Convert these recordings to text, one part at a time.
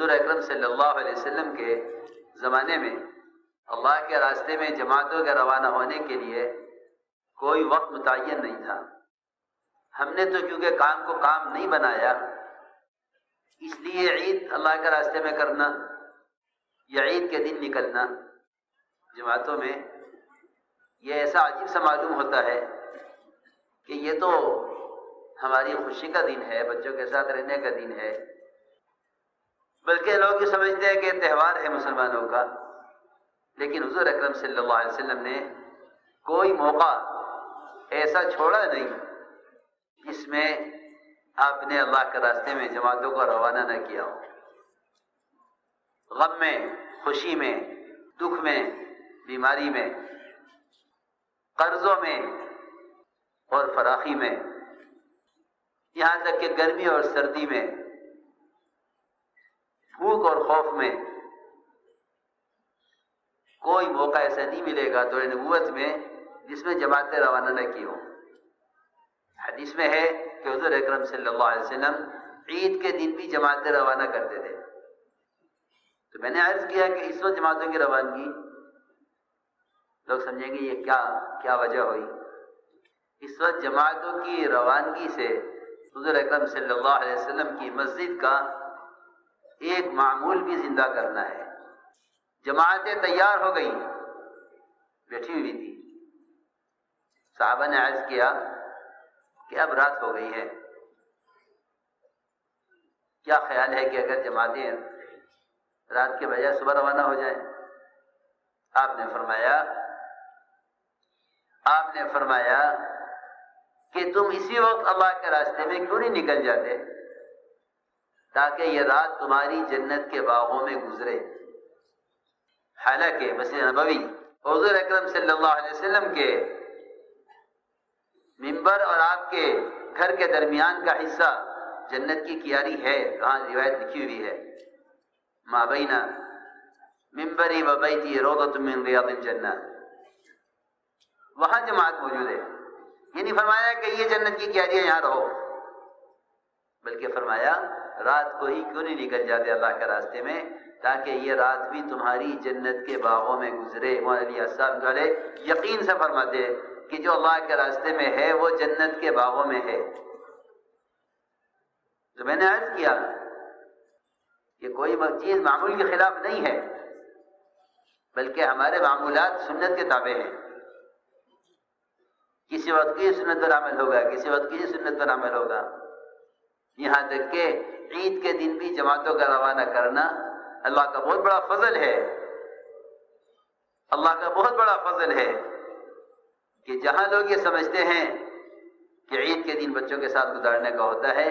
حضور اکرم صلی اللہ علیہ وسلم کے زمانے میں اللہ کے راستے میں جماعتوں کے روانہ ہونے کے لیے کوئی وقت متعین نہیں تھا. ہم نے تو کیونکہ کام کو کام نہیں بنایا، اس لیے عید اللہ کے راستے میں کرنا یا عید کے دن نکلنا جماعتوں میں یہ ایسا عجیب سا معلوم ہوتا ہے کہ یہ تو ہماری خوشی کا دن ہے، بچوں کے ساتھ رہنے کا دن ہے، بلکہ لوگ یہ سمجھتے ہیں کہ تہوار ہے مسلمانوں کا. لیکن حضور اکرم صلی اللہ علیہ وسلم نے کوئی موقع ایسا چھوڑا نہیں جس میں آپ نے اللہ کے راستے میں جماعتوں کو روانہ نہ کیا ہو. غم میں، خوشی میں، دکھ میں، بیماری میں، قرضوں میں اور فراخی میں، یہاں تک کہ گرمی اور سردی میں، بھوک اور خوف میں، کوئی موقع ایسا نہیں ملے گا دور نبوت میں جس میں جماعتیں روانہ نہ کی ہوں. حدیث میں ہے کہ حضور اکرم صلی اللہ علیہ وسلم عید کے دن بھی جماعتیں روانہ کرتے تھے. تو میں نے عرض کیا کہ اس وقت جماعتوں کی روانگی، لوگ سمجھیں گے یہ کیا وجہ ہوئی. اس وقت جماعتوں کی روانگی سے حضور اکرم صلی اللہ علیہ وسلم کی مسجد کا ایک معمول بھی زندہ کرنا ہے. جماعتیں تیار ہو گئی، بیٹھی ہوئی تھی. صحابہ نے عرض کیا کہ اب رات ہو گئی ہے، کیا خیال ہے کہ اگر جماعتیں رات کے بجائے صبح روانہ ہو جائیں؟ آپ نے فرمایا کہ تم اسی وقت اللہ کے راستے میں کیوں نہیں نکل جاتے تاکہ یہ رات تمہاری جنت کے باغوں میں گزرے. حالانکہ مسجد نبوی حضور اکرم صلی اللہ علیہ وسلم کے ممبر اور آپ کے گھر کے درمیان کا حصہ جنت کی کیاری ہے. وہاں روایت لکھی ہوئی ہے، ما بین ممبری و بیتی روضۃ من ریاض الجنہ. وہاں جماعت موجود ہے. یہ نہیں فرمایا کہ یہ جنت کی کیاری ہے یہاں رہو، بلکہ فرمایا رات کو ہی کیوں نہیں نکل جاتے اللہ کے راستے میں تاکہ یہ رات بھی تمہاری جنت کے باغوں میں گزرے. مولانا علی صاحب والے یقین سے فرماتے کہ جو اللہ کے راستے میں ہے وہ جنت کے باغوں میں ہے. تو میں نے عرض کیا یہ کوئی چیز معمول کے خلاف نہیں ہے، بلکہ ہمارے معمولات سنت کے تابع ہیں. کسی وقت کی سنت پر عمل ہوگا، کسی وقت کی سنت پر عمل ہوگا. یہاں تک کہ عید کے دن بھی جماعتوں کا روانہ کرنا اللہ کا بہت بڑا فضل ہے. اللہ کا بہت بڑا فضل ہے کہ جہاں لوگ یہ سمجھتے ہیں کہ عید کے دن بچوں کے ساتھ گزارنے کا ہوتا ہے،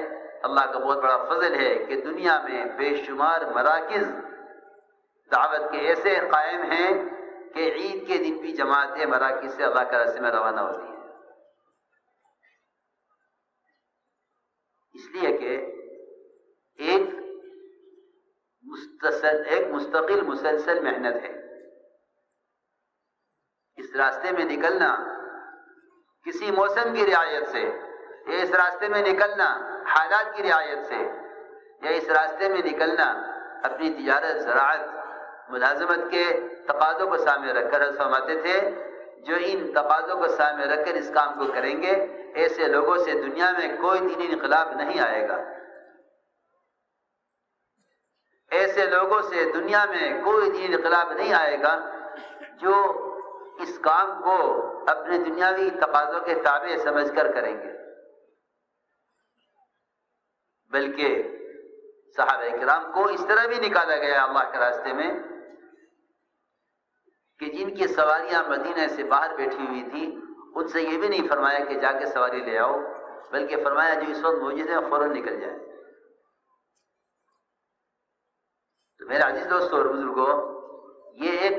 اللہ کا بہت بڑا فضل ہے کہ دنیا میں بے شمار مراکز دعوت کے ایسے قائم ہیں کہ عید کے دن بھی جماعتیں مراکز سے اللہ کے راستے میں روانہ ہوتی ہیں. اس لیے کہ ایک مستقل مسلسل محنت ہے. اس راستے میں نکلنا کسی موسم کی رعایت سے، یا اس راستے میں نکلنا حالات کی رعایت سے، یا اس راستے میں نکلنا اپنی تجارت، زراعت، ملازمت کے تقاضوں کو سامنے رکھ کر فرماتے تھے جو ان تقاضوں کو سامنے رکھ کر اس کام کو کریں گے ایسے لوگوں سے دنیا میں کوئی دینی انقلاب نہیں آئے گا. ایسے لوگوں سے دنیا میں کوئی دینی انقلاب نہیں آئے گا جو اس کام کو اپنے دنیاوی تقاضوں کے تابع سمجھ کر کریں گے. بلکہ صحابہ کرام کو اس طرح بھی نکالا گیا اللہ کے راستے میں کہ جن کی سواریاں مدینہ سے باہر بیٹھی ہوئی تھی ان سے یہ بھی نہیں فرمایا کہ جا کے سواری لے آؤ، بلکہ فرمایا جو اس وقت موجود ہے فوراً نکل جائے. تو میرے عزیز دوستو اور بزرگوں، یہ ایک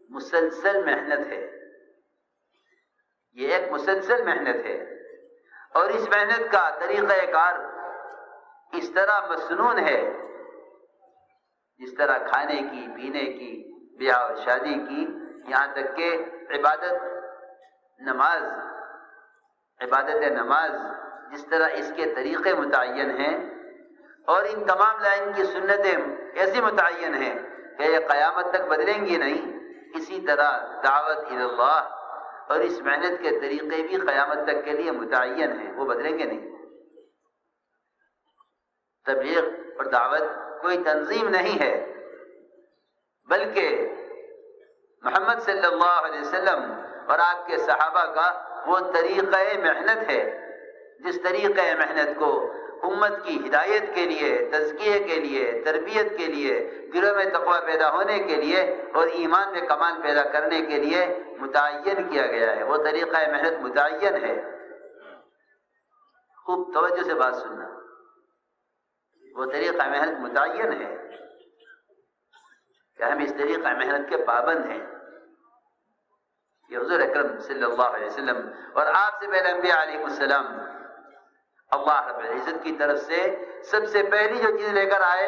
مسلسل محنت ہے، یہ ایک مسلسل محنت ہے. اور اس محنت کا طریقہ کار اس طرح مسنون ہے جس طرح کھانے کی، پینے کی، بیاہ اور شادی کی، یہاں تک کہ عبادت نماز جس طرح اس کے طریقے متعین ہیں، اور ان تمام لائن کی سنتیں ایسی متعین ہیں کہ یہ قیامت تک بدلیں گی نہیں. اسی طرح دعوت اللہ اور اس محنت کے طریقے بھی قیامت تک کے لیے متعین ہیں، وہ بدلیں گے نہیں. تبلیغ اور دعوت کوئی تنظیم نہیں ہے، بلکہ محمد صلی اللہ علیہ وسلم اور آپ کے صحابہ کا وہ طریقہ محنت ہے جس طریقہ محنت کو امت کی ہدایت کے لیے، تزکیے کے لیے، تربیت کے لیے، دلوں میں تقوی پیدا ہونے کے لیے اور ایمان میں کمال پیدا کرنے کے لیے متعین کیا گیا ہے. وہ طریقہ محنت متعین ہے. خوب توجہ سے بات سننا، وہ طریقہ محنت متعین ہے کہ ہم اس طریقہ محنت کے پابند ہیں. یہ حضور اکرم صلی اللہ علیہ وسلم اور آپ سے پہلے انبیاء علیہ السلام اللہ رب العزت کی طرف سے سب سے پہلی جو چیز لے کر آئے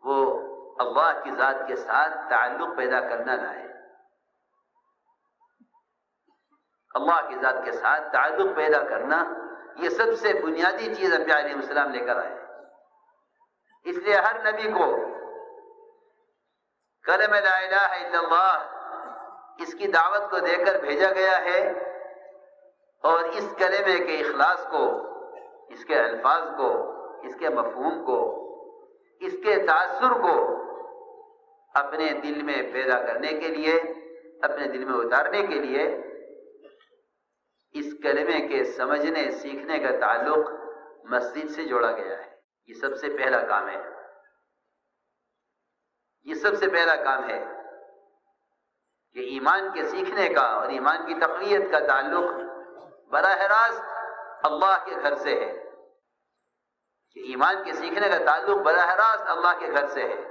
وہ اللہ کی ذات کے ساتھ تعلق پیدا کرنا لائے. اللہ کی ذات کے ساتھ تعلق پیدا کرنا یہ سب سے بنیادی چیز انبیاء علیہ السلام لے کر آئے. اس لیے ہر نبی کو کلمہ لا الہ الا اللہ اس کی دعوت کو دے کر بھیجا گیا ہے، اور اس کلمے کے اخلاص کو، اس کے الفاظ کو، اس کے مفہوم کو، اس کے تاثر کو اپنے دل میں پیدا کرنے کے لیے، اپنے دل میں اتارنے کے لیے اس کلمے کے سمجھنے سیکھنے کا تعلق مسجد سے جوڑا گیا ہے. یہ سب سے پہلا کام ہے. یہ سب سے پہلا کام ہے کہ ایمان کے سیکھنے کا اور ایمان کی تقویت کا تعلق براہ راست اللہ کے گھر سے ہے. کہ ایمان کے سیکھنے کا تعلق براہ راست اللہ کے گھر سے ہے.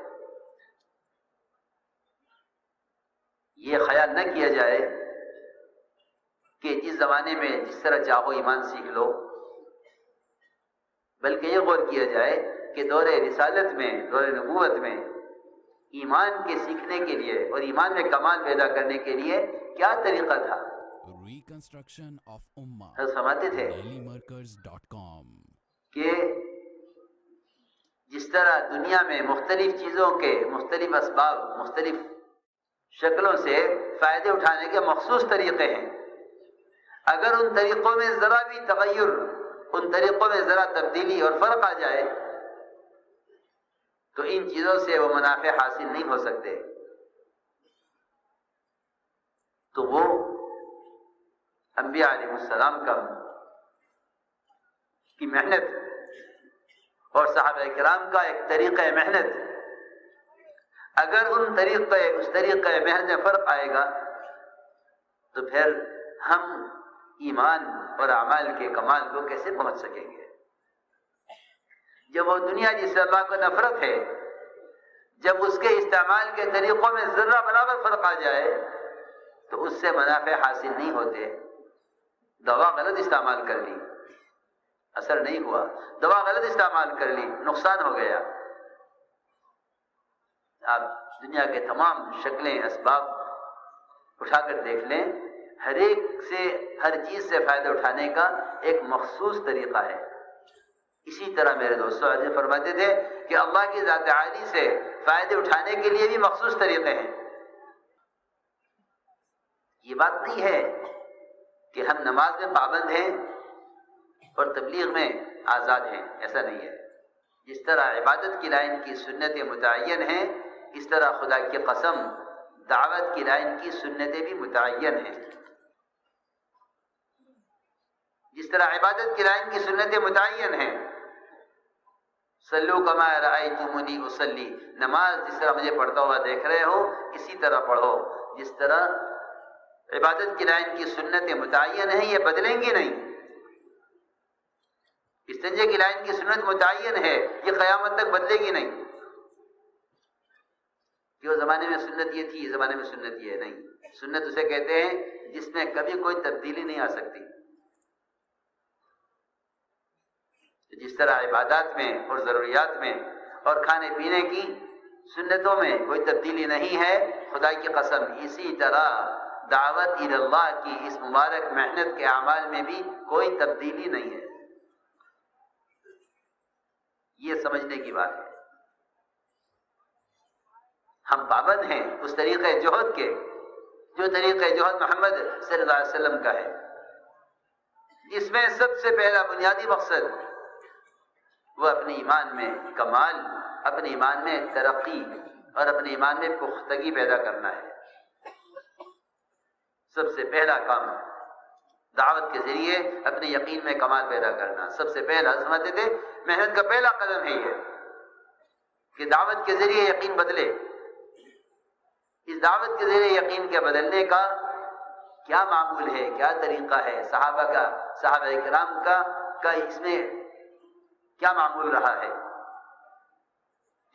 یہ خیال نہ کیا جائے کہ جس زمانے میں جس طرح چاہو ایمان سیکھ لو، بلکہ یہ غور کیا جائے کہ دور رسالت میں، دور نبوت میں ایمان کے سیکھنے کے لیے اور ایمان میں کمال پیدا کرنے کے لیے کیا طریقہ تھا. ریکنسٹرکشن آف امہ فرماتے تھے dailymarkers.com کہ جس طرح دنیا میں مختلف چیزوں کے مختلف اسباب، مختلف شکلوں سے فائدے اٹھانے کے مخصوص طریقے ہیں، اگر ان طریقوں میں ذرا بھی تغیر، ان طریقوں میں ذرا تبدیلی اور فرق آ جائے تو ان چیزوں سے وہ منافع حاصل نہیں ہو سکتے. تو وہ انبیاء علیہ السلام کی محنت اور صحابہ کرام کا ایک طریقہ محنت، اگر اس طریقہ محنت میں فرق آئے گا تو پھر ہم ایمان اور اعمال کے کمال کو کیسے پہنچ سکیں گے؟ جب وہ دنیا جس سے اللہ کو نفرت ہے، جب اس کے استعمال کے طریقوں میں ذرہ برابر فرق آ جائے تو اس سے منافع حاصل نہیں ہوتے. دوا غلط استعمال کر لی، اثر نہیں ہوا. دوا غلط استعمال کر لی، نقصان ہو گیا. آپ دنیا کے تمام شکلیں، اسباب اٹھا کر دیکھ لیں، ہر ایک سے، ہر چیز سے فائدہ اٹھانے کا ایک مخصوص طریقہ ہے. اسی طرح میرے دوستو حضرت فرماتے تھے کہ اللہ کی ذات عالی سے فائدے اٹھانے کے لیے بھی مخصوص طریقے ہیں. یہ بات نہیں ہے کہ ہم نماز میں پابند ہیں اور تبلیغ میں آزاد ہیں، ایسا نہیں ہے. جس طرح عبادت کی لائن کی سنتیں متعین ہیں، اس طرح خدا کی قسم دعوت کی لائن کی سنتیں بھی متعین ہیں. جس طرح عبادت کی لائن کی سنتیں متعین ہیں، صلو کما رأیتمونی اصلی، نماز جس طرح مجھے پڑھتا ہوا دیکھ رہے ہو اسی طرح پڑھو. جس طرح عبادت کی لائن کی سنتیں متعین ہیں، یہ بدلیں گی نہیں. استنجے کی لائن کی سنت متعین ہے، یہ قیامت تک بدلے گی نہیں. کہ وہ زمانے میں سنت یہ تھی، زمانے میں سنت یہ نہیں. سنت اسے کہتے ہیں جس میں کبھی کوئی تبدیلی نہیں آ سکتی. جس طرح عبادات میں اور ضروریات میں اور کھانے پینے کی سنتوں میں کوئی تبدیلی نہیں ہے، خدا کی قسم اسی طرح دعوت اللہ کی اس مبارک محنت کے اعمال میں بھی کوئی تبدیلی نہیں ہے. یہ سمجھنے کی بات ہے. ہم پابند ہیں اس طریقۂ جوہد کے جو طریقۂ جوہد محمد صلی اللہ علیہ وسلم کا ہے، جس میں سب سے پہلا بنیادی مقصد وہ اپنے ایمان میں کمال، اپنے ایمان میں ترقی اور اپنے ایمان میں پختگی پیدا کرنا ہے. سب سے پہلا کام دعوت کے ذریعے اپنے یقین میں کمال پیدا کرنا. سب سے پہلا سمجھتے تھے محنت کا پہلا قدم ہے یہ کہ دعوت کے ذریعے یقین بدلے. اس دعوت کے ذریعے یقین کے بدلنے کا کیا معمول ہے، کیا طریقہ ہے، صحابہ کرام کا اس میں کیا معمول رہا ہے.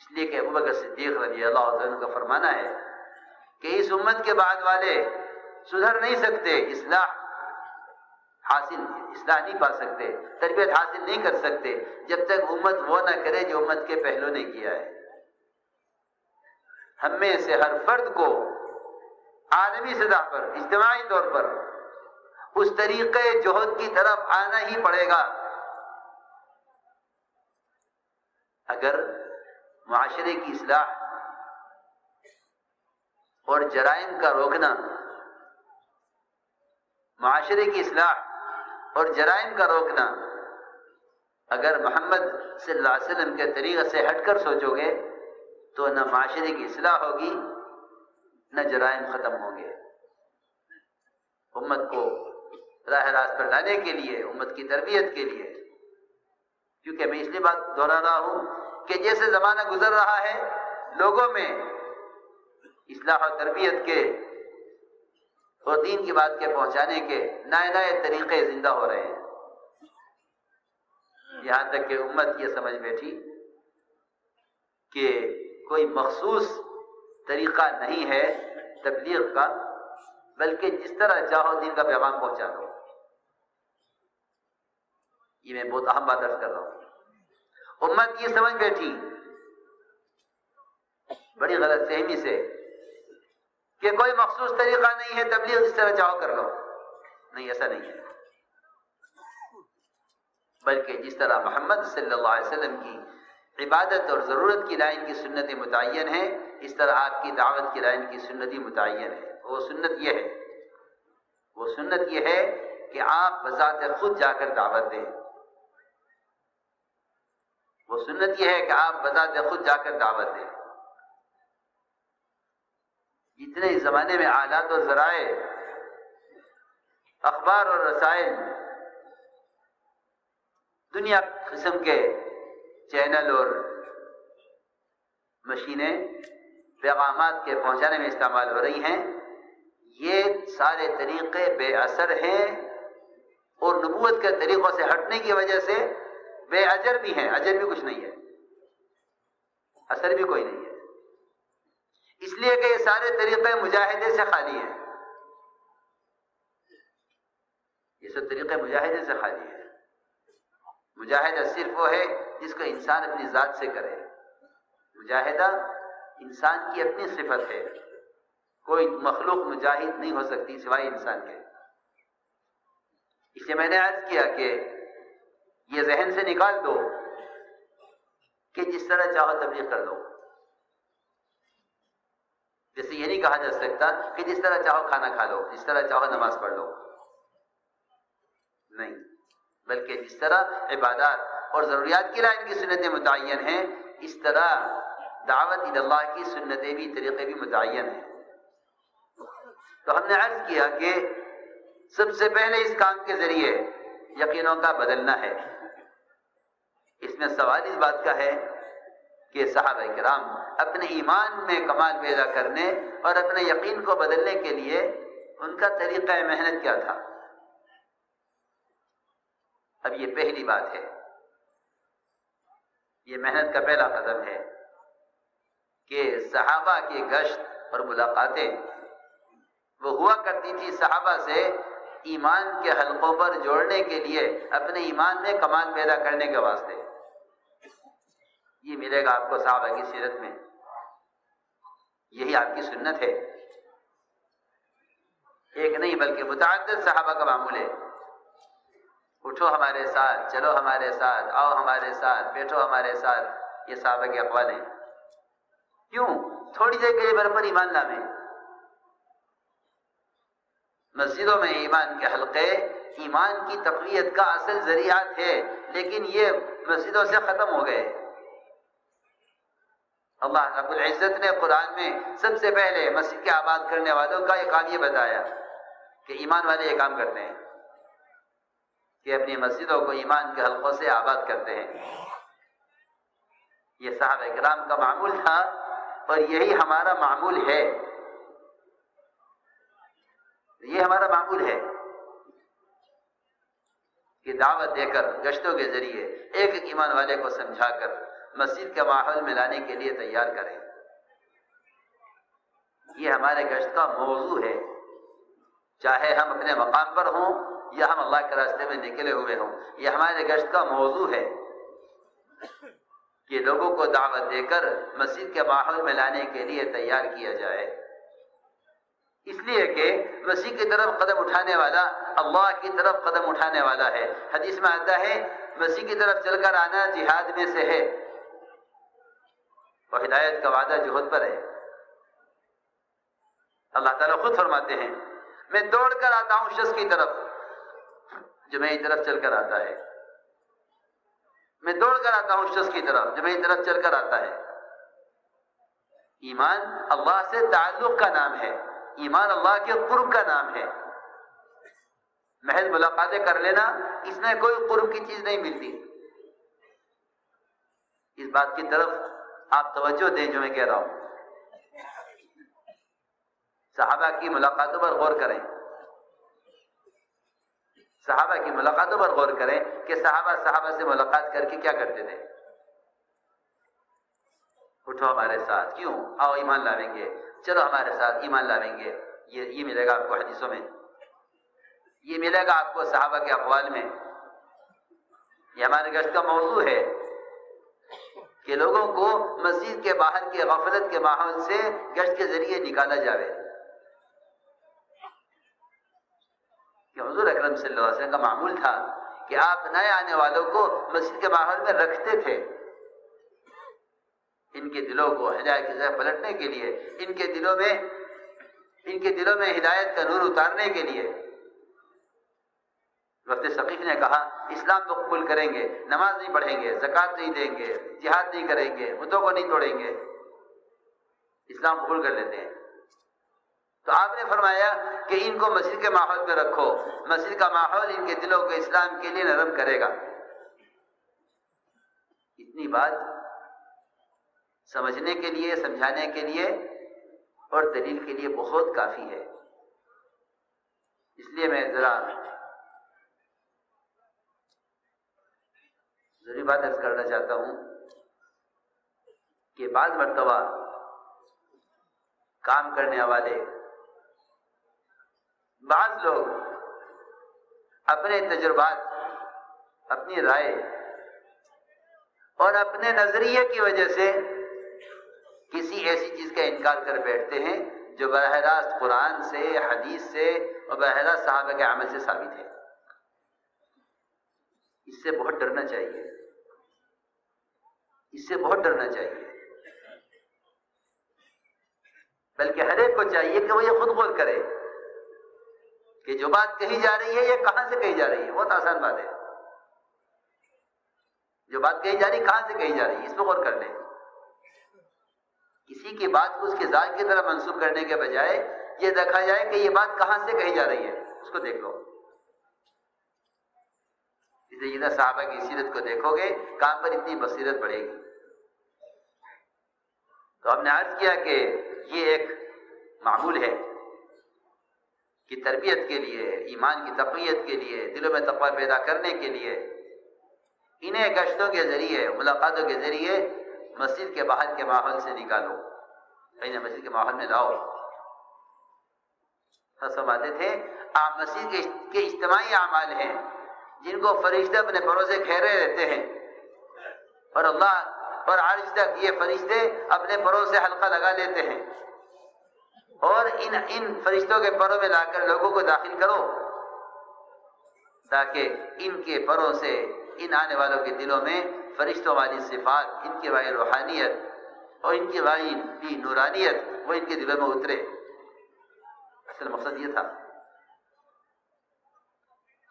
اس لیے کہ ابوبکر صدیق رضی اللہ عنہ کا فرمانا ہے کہ اس امت کے بعد والے سدھر نہیں سکتے، اصلاح نہیں پا سکتے، تربیت حاصل نہیں کر سکتے جب تک امت وہ نہ کرے جو امت کے پہلو نے کیا ہے. ہم میں سے ہر فرد کو عالمی سطح پر، اجتماعی طور پر اس طریقے جوہد کی طرف آنا ہی پڑے گا اگر معاشرے کی اصلاح اور جرائم کا روکنا، معاشرے کی اصلاح اور جرائم کا روکنا اگر محمد صلی اللہ علیہ وسلم کے طریقے سے ہٹ کر سوچو گے تو نہ معاشرے کی اصلاح ہوگی نہ جرائم ختم ہوں گے. امت کو راہ راست پر لانے کے لیے، امت کی تربیت کے لیے، کیونکہ میں اس لیے بات دہرا رہا ہوں کہ جیسے زمانہ گزر رہا ہے لوگوں میں اصلاح و تربیت کے اور دین کی بات کے پہنچانے کے نئے نئے طریقے زندہ ہو رہے ہیں. یہاں تک کہ امت یہ سمجھ بیٹھی کہ کوئی مخصوص طریقہ نہیں ہے تبلیغ کا، بلکہ جس طرح چاہو دین کا پیغام پہنچا دو. یہ میں بہت اہم بات عرض کر رہا ہوں. امت یہ سمجھ بیٹھی بڑی غلط فہمی سے کہ کوئی مخصوص طریقہ نہیں ہے تبلیغ، جس طرح چاہو کر لو. نہیں، ایسا نہیں ہے، بلکہ جس طرح محمد صلی اللہ علیہ وسلم کی عبادت اور ضرورت کی لائن کی سنت متعین ہے، اس طرح آپ کی دعوت کی لائن کی سنت متعین ہے. وہ سنت یہ ہے کہ آپ بذات خود جا کر دعوت دیں. وہ سنت یہ ہے کہ آپ بذات خود جا کر دعوت دیں. جتنے اس زمانے میں آلات اور ذرائع، اخبار اور رسائل، دنیا قسم کے چینل اور مشینیں پیغامات کے پہنچانے میں استعمال ہو رہی ہیں، یہ سارے طریقے بے اثر ہیں اور نبوت کے طریقوں سے ہٹنے کی وجہ سے بے اجر بھی ہیں. اجر بھی کچھ نہیں ہے، اثر بھی کوئی نہیں ہے، اس لیے کہ یہ سارے طریقے مجاہدے سے خالی ہیں. یہ سب طریقے مجاہدے سے خالی ہیں. مجاہدہ صرف وہ ہے جس کو انسان اپنی ذات سے کرے. مجاہدہ انسان کی اپنی صفت ہے، کوئی مخلوق مجاہد نہیں ہو سکتی سوائے انسان کے. اس لیے میں نے عرض کیا کہ یہ ذہن سے نکال دو کہ جس طرح چاہو تبلیغ کر لو. جیسے یہ نہیں کہا جا سکتا کہ جس طرح چاہو کھانا کھا لو، جس طرح چاہو نماز پڑھ لو. نہیں، بلکہ جس طرح عبادات اور ضروریات کی لائن کی سنتیں متعین ہیں، اس طرح دعوت اللہ کی سنتیں بھی، طریقے بھی متعین ہیں. تو ہم نے عرض کیا کہ سب سے پہلے اس کام کے ذریعے یقینوں کا بدلنا ہے. اس میں سوال اس بات کا ہے کہ صحابہ کرام اپنے ایمان میں کمال پیدا کرنے اور اپنے یقین کو بدلنے کے لیے ان کا طریقہ محنت کیا تھا. اب یہ پہلی بات ہے، یہ محنت کا پہلا قدم ہے کہ صحابہ کی گشت اور ملاقاتیں وہ ہوا کرتی تھی صحابہ سے ایمان کے حلقوں پر جوڑنے کے لیے، اپنے ایمان میں کمال پیدا کرنے کے واسطے. یہ ملے گا آپ کو صحابہ کی سیرت میں، یہی آپ کی سنت ہے. ایک نہیں بلکہ متعدد صحابہ کا معمول ہے. اٹھو ہمارے ساتھ، چلو ہمارے ساتھ، آؤ ہمارے ساتھ، بیٹھو ہمارے ساتھ، یہ صحابہ کے اقوال ہیں۔ کیوں؟ تھوڑی دیر کے لیے بر پر ایمان لامیں۔ مسجدوں میں ایمان کے حلقے ایمان کی تقویت کا اصل ذریعہ تھے، لیکن یہ مسجدوں سے ختم ہو گئے۔ اللہ رب العزت نے قرآن میں سب سے پہلے مسجد کے آباد کرنے والوں کا یہ کام یہ بتایا کہ ایمان والے یہ کام کرتے ہیں کہ اپنی مسجدوں کو ایمان کے حلقوں سے آباد کرتے ہیں۔ یہ صحابہ کرام کا معمول تھا اور یہی ہمارا معمول ہے، یہ ہمارا معمول ہے کہ دعوت دے کر گشتوں کے ذریعے ایک ایک ایمان والے کو سمجھا کر مسجد کے ماحول میں لانے کے لیے تیار کریں۔ یہ ہمارے گشت کا موضوع ہے، چاہے ہم اپنے مقام پر ہوں یا ہم اللہ کے راستے میں نکلے ہوئے ہوں، یہ ہمارے گشت کا موضوع ہے کہ لوگوں کو دعوت دے کر مسجد کے ماحول میں لانے کے لیے تیار کیا جائے، اس لیے کہ مسیح کی طرف قدم اٹھانے والا اللہ کی طرف قدم اٹھانے والا ہے۔ حدیث میں آتا ہے مسیح کی طرف چل کر آنا جہاد میں سے ہے، اور ہدایت کا وعدہ جہد پر ہے۔ اللہ تعالیٰ خود فرماتے ہیں میں دوڑ کر آتا ہوں شخص کی طرف جو میری طرف چل کر آتا ہے، میں دوڑ کر آتا ہوں شخص کی طرف جو میری طرف چل کر آتا ہے۔ ایمان اللہ سے تعلق کا نام ہے، ایمان اللہ کے قرب کا نام ہے۔ محض ملاقاتیں کر لینا اس میں کوئی قرب کی چیز نہیں ملتی۔ اس بات کی طرف آپ توجہ دیں جو میں کہہ رہا ہوں۔ صحابہ کی ملاقاتوں پر غور کریں، صحابہ کی ملاقاتوں پر غور کریں کہ صحابہ سے ملاقات کر کے کیا کرتے تھے۔ اٹھو ہمارے ساتھ، کیوں؟ آؤ ایمان لاویں گے، چلو ہمارے ساتھ ایمان لاویں گے۔ یہ ملے گا آپ کو حدیثوں میں، یہ ملے گا آپ کو صحابہ کے اقوال میں۔ یہ ہمارے گشت کا موضوع ہے کہ لوگوں کو مسجد کے باہر کے غفلت کے ماحول سے گشت کے ذریعے نکالا جاوے۔ کہ حضور اکرم صلی اللہ علیہ وسلم کا معمول تھا کہ آپ نئے آنے والوں کو مسجد کے ماحول میں رکھتے تھے، ان کے دلوں کو ہدایت کی طرف پلٹنے کے لیے، ان کے دلوں میں ہدایت کا نور اتارنے کے لیے۔ وقت ثقیف نے کہا اسلام تو قبول کریں گے، نماز نہیں پڑھیں گے، زکوٰۃ نہیں دیں گے، جہاد نہیں کریں گے، بتوں کو نہیں توڑیں گے، اسلام قبول کر لیتے ہیں۔ تو آپ نے فرمایا کہ ان کو مسجد کے ماحول میں رکھو، مسجد کا ماحول ان کے دلوں کو اسلام کے لیے نرم کرے گا۔ اتنی بات سمجھنے کے لیے، سمجھانے کے لیے اور دلیل کے لیے بہت کافی ہے۔ اس لیے میں ضروری بات عرض کرنا چاہتا ہوں کہ بعض مرتبہ کام کرنے والے بعض لوگ اپنے تجربات، اپنی رائے اور اپنے نظریے کی وجہ سے کسی ایسی چیز کا انکار کر بیٹھتے ہیں جو براہ راست قرآن سے، حدیث سے اور براہ راست صحابہ کے عمل سے ثابت ہے۔ اس سے بہت ڈرنا چاہیے، اس سے بہت ڈرنا چاہیے، بلکہ ہر ایک کو چاہیے کہ وہ یہ خود غور کرے کہ جو بات کہی جا رہی ہے یہ کہاں سے کہی جا رہی ہے۔ بہت آسان بات ہے، جو بات کہی جا رہی ہے کہاں سے کہی جا رہی ہے، اس پہ غور کر لیں۔ کسی کی بات کو اس کے ذات کی طرح منسوب کرنے کے بجائے یہ دیکھا جائے کہ یہ بات کہاں سے کہی جا رہی ہے، اس کو دیکھ لو۔ اس لیے جتنا صحابہ کی سیرت کو دیکھو گے کام پر اتنی بصیرت بڑھے گی۔ تو ہم نے عرض کیا کہ یہ ایک معمول ہے کہ تربیت کے لیے، ایمان کی تقویت کے لیے، دلوں میں تقوی پیدا کرنے کے لیے انہیں گشتوں کے ذریعے، ملاقاتوں کے ذریعے مسجد کے باہر کے ماحول سے نکالو، انہیں مسجد کے ماحول میں لاؤ۔ فرماتے تھے آپ مسجد کے اجتماعی اعمال ہیں جن کو فرشتے اپنے پروں سے گھیرے رہتے ہیں، اور اللہ اور عرش تک یہ فرشتے اپنے پروں سے حلقہ لگا لیتے ہیں، اور ان فرشتوں کے پروں میں لا کر لوگوں کو داخل کرو۔ تاکہ ان کے پروں سے ان آنے والوں کے دلوں میں فرشتوں والی صفات، ان کی والی روحانیت اور ان کی والی نورانیت وہ ان کے دلوں میں اترے۔ اصل مقصد یہ تھا۔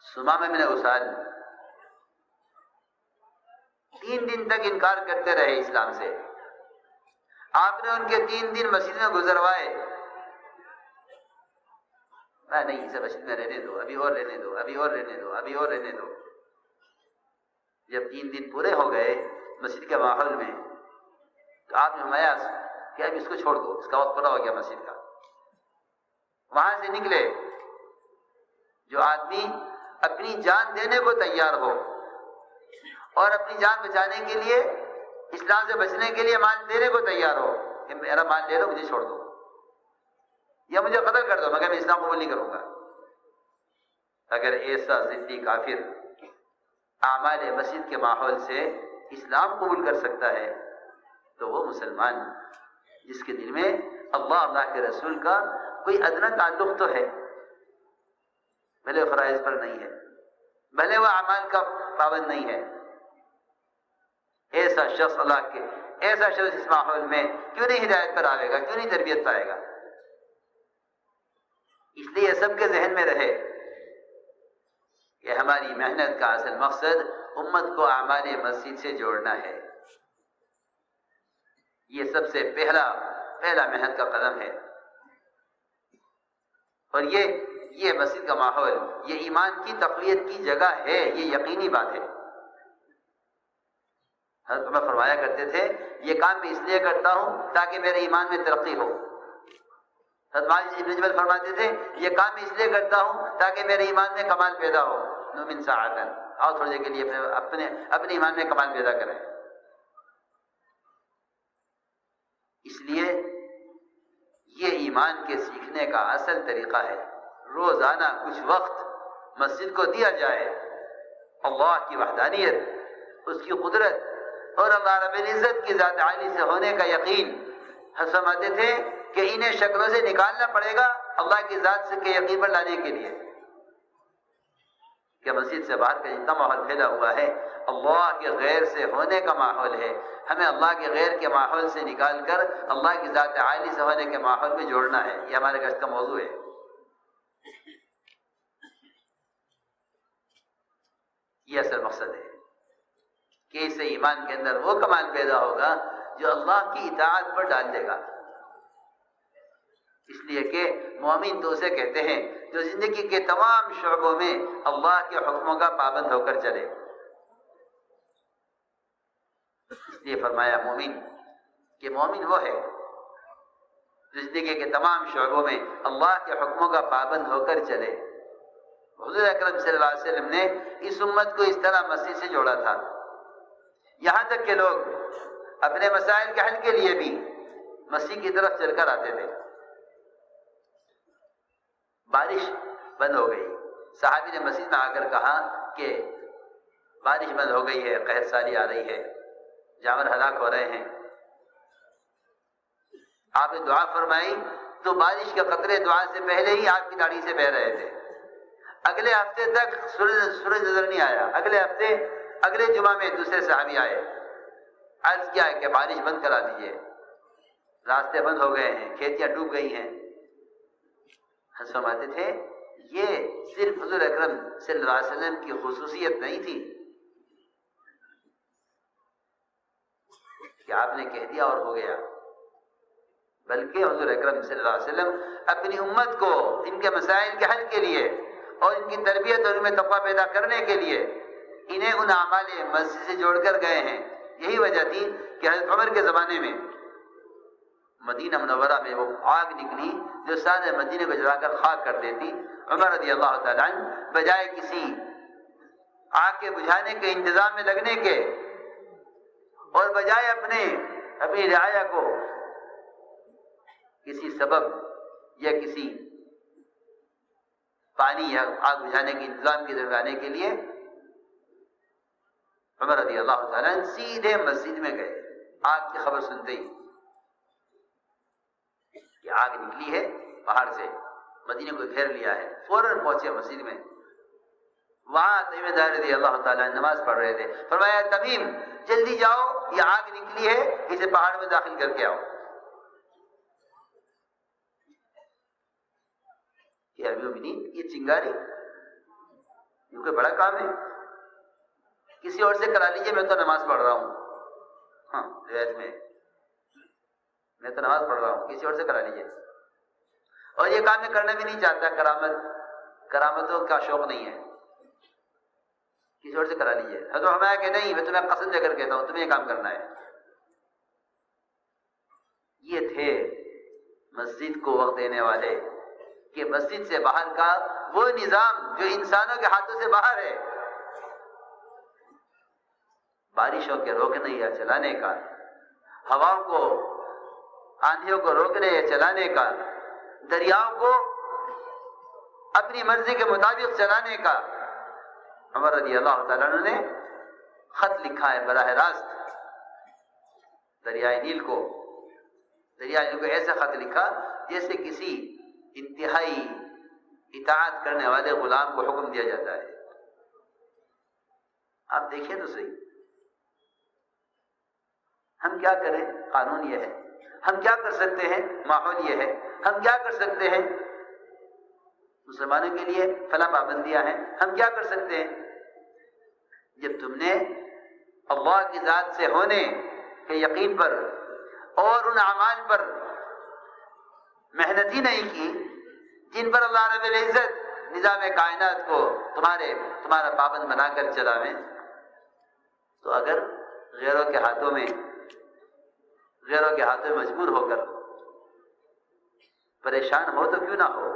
سمامہ بن اسال 3 دن تک انکار کرتے رہے اسلام سے۔ آپ نے ان کے 3 دن مسجد میں گزروائے، نہیں اسے مسجد میں رہنے دو، ابھی اور رہنے دو، ابھی اور رہنے دو، ابھی اور رہنے دو۔ جب 3 دن پورے ہو گئے مسجد کے ماحول میں تو آپ نے فرمایا کہ اب اس کو چھوڑ دو، اس کا وقت پورا ہو گیا مسجد کا۔ وہاں سے نکلے۔ جو آدمی اپنی جان دینے کو تیار ہو اور اپنی جان بچانے کے لیے، اسلام سے بچنے کے لیے مال دینے کو تیار ہو کہ میرا مال لے لو، مجھے چھوڑ دو یا مجھے قتل کر دو مگر میں اسلام قبول نہیں کروں گا، اگر ایسا ضدی کافر اعمال مسجد کے ماحول سے اسلام قبول کر سکتا ہے تو وہ مسلمان جس کے دل میں اللہ کے رسول کا کوئی ادنا تعلق تو ہے، بھلے فرائض پر نہیں ہے، بھلے وہ اعمال کا پابند نہیں ہے، ایسا شخص اس ماحول میں کیوں نہیں ہدایت پر آئے گا، کیوں نہیں تربیت پائے گا؟ اس لیے سب کے ذہن میں رہے کہ ہماری محنت کا اصل مقصد امت کو اعمال مسجد سے جوڑنا ہے۔ یہ سب سے پہلا محنت کا قدم ہے، اور یہ مسجد کا ماحول یہ ایمان کی تقویت کی جگہ ہے، یہ یقینی بات ہے۔ حضرت عمر فرمایا کرتے تھے یہ کام میں اس لیے کرتا ہوں تاکہ میرے ایمان میں ترقی ہو۔ حضرت معاذ بن جبل فرماتے تھے یہ کام میں اس لیے کرتا ہوں تاکہ میرے ایمان میں کمال پیدا ہو۔ نؤمن ساعتن، آؤ تھوڑی دیر کے لیے اپنے ایمان میں کمال پیدا کریں۔ اس لیے یہ ایمان کے سیکھنے کا اصل طریقہ ہے روزانہ کچھ وقت مسجد کو دیا جائے، اللہ کی وحدانیت، اس کی قدرت اور اللہ رب العزت کی ذات عالی سے ہونے کا یقین۔ فرماتے تھے کہ انہیں شکلوں سے نکالنا پڑے گا اللہ کی ذات سے کے یقین پر لانے کے لیے، کہ مسجد سے باہر کا جتنا ماحول پھیلا ہوا ہے اللہ کے غیر سے ہونے کا ماحول ہے، ہمیں اللہ کے غیر کے ماحول سے نکال کر اللہ کی ذات عالی سے ہونے کے ماحول میں جوڑنا ہے۔ یہ ہمارے گشت کا موضوع ہے۔ یہ اصل مقصد ہے کہ اس سے ایمان کے اندر وہ کمال پیدا ہوگا جو اللہ کی اطاعت پر ڈال دے گا۔ اس لیے کہ مومن تو اسے کہتے ہیں جو زندگی کے تمام شعبوں میں اللہ کے حکموں کا پابند ہو کر چلے۔ اس لیے فرمایا مومن وہ ہے جو زندگی کے تمام شعبوں میں اللہ کے حکموں کا پابند ہو کر چلے۔ حضور اکرم صلی اللہ علیہ وسلم نے اس امت کو اس طرح مسجد سے جوڑا تھا، یہاں تک کہ لوگ اپنے مسائل کے حل کے لیے بھی مسجد کی طرف چل کر آتے تھے۔ بارش بند ہو گئی، صحابی نے مسجد میں آ کر کہا کہ بارش بند ہو گئی ہے، قحط سالی آ رہی ہے، جانور ہلاک ہو رہے ہیں۔ آپ نے دعا فرمائی تو بارش کے قطرے دعا سے پہلے ہی آپ کی داڑھی سے بہہ رہے تھے۔ اگلے ہفتے تک سورج نظر نہیں آیا، اگلے جمعہ میں دوسرے صحابی آئے، عرض کیا کہ بارش بند کرا دیجیے، راستے بند ہو گئے ہیں، کھیتیاں ڈوب گئی ہیں۔ فرماتے تھے یہ صرف حضور اکرم صلی اللہ علیہ وسلم کی خصوصیت نہیں تھی کہ آپ نے کہہ دیا اور ہو گیا، بلکہ حضور اکرم صلی اللہ علیہ وسلم اپنی امت کو ان کے مسائل کے حل کے لیے اور ان کی تربیت اور ان میں تقویٰ پیدا کرنے کے لیے انہیں ان اعمال مسجد سے جوڑ کر گئے ہیں۔ یہی وجہ تھی کہ حضرت عمر کے زمانے میں مدینہ منورہ میں وہ آگ نکلی جو سارے مدینے کو جلا کر خاک کر دیتی۔ عمر رضی اللہ تعالیٰ عنہ بجائے کسی آگ کے بجھانے کے انتظام میں لگنے کے اور بجائے اپنی رعایا کو کسی سبب یا کسی پانی یا آگ بجھانے کے انتظام کی طرف لانے کے لیے عمر رضی اللہ تعالیٰ عنہ سیدھے مسجد میں گئے۔ آگ کی خبر سنتے ہی کہ آگ نکلی ہے پہاڑ سے، مدینے کو گھیر لیا ہے، فوراً پہنچے مسجد میں وہاں تمیم دار رضی اللہ تعالیٰ نماز پڑھ رہے تھے. فرمایا تمیم جلدی جاؤ، یہ آگ نکلی ہے، اسے پہاڑ میں داخل کر کے آؤ. یہ ابھی بھی نہیں، یہ چنگاری یہ کوئی بڑا کام ہے؟ کسی اور سے کرا لیجیے، میں تو نماز پڑھ رہا ہوں. ہاں روایت میں تو نماز پڑھ رہا ہوں، کسی اور سے کرا لیجیے. اور یہ کام میں کرنا بھی نہیں چاہتا، کرامتوں کا شوق نہیں ہے، کسی اور سے کرا لیجیے. حضرت فرمایا کہ نہیں، میں تمہیں قسم دے کر کہتا ہوں تمہیں یہ کام کرنا ہے. یہ تھے مسجد کو وقت دینے والے، کہ مسجد سے باہر کا وہ نظام جو انسانوں کے ہاتھوں سے باہر ہے، بارشوں کے روکنے یا چلانے کا، ہواؤں کو، آندھیوں کو روکنے یا چلانے کا، دریاؤں کو اپنی مرضی کے مطابق چلانے کا. عمر رضی اللہ تعالیٰ عنہ نے خط لکھا ہے براہ راست دریائے نیل کو ایسا خط لکھا جیسے کسی انتہائی اطاعت کرنے والے غلام کو حکم دیا جاتا ہے. آپ دیکھیں تو صحیح، ہم کیا کریں؟ قانون یہ ہے. ہم کیا کر سکتے ہیں؟ ماحول یہ ہے. ہم کیا کر سکتے ہیں؟ مسلمانوں کے لیے فلاں پابندیاں ہیں. ہم کیا کر سکتے ہیں؟ جب تم نے اللہ کی ذات سے ہونے کے یقین پر اور ان اعمال پر محنت ہی نہیں کی جن پر اللہ رب العزت نظام کائنات کو تمہارا پابند بنا کر چلاویں، تو اگر غیروں کے ہاتھوں میں مجبور ہو کر پریشان ہو تو کیوں نہ ہو.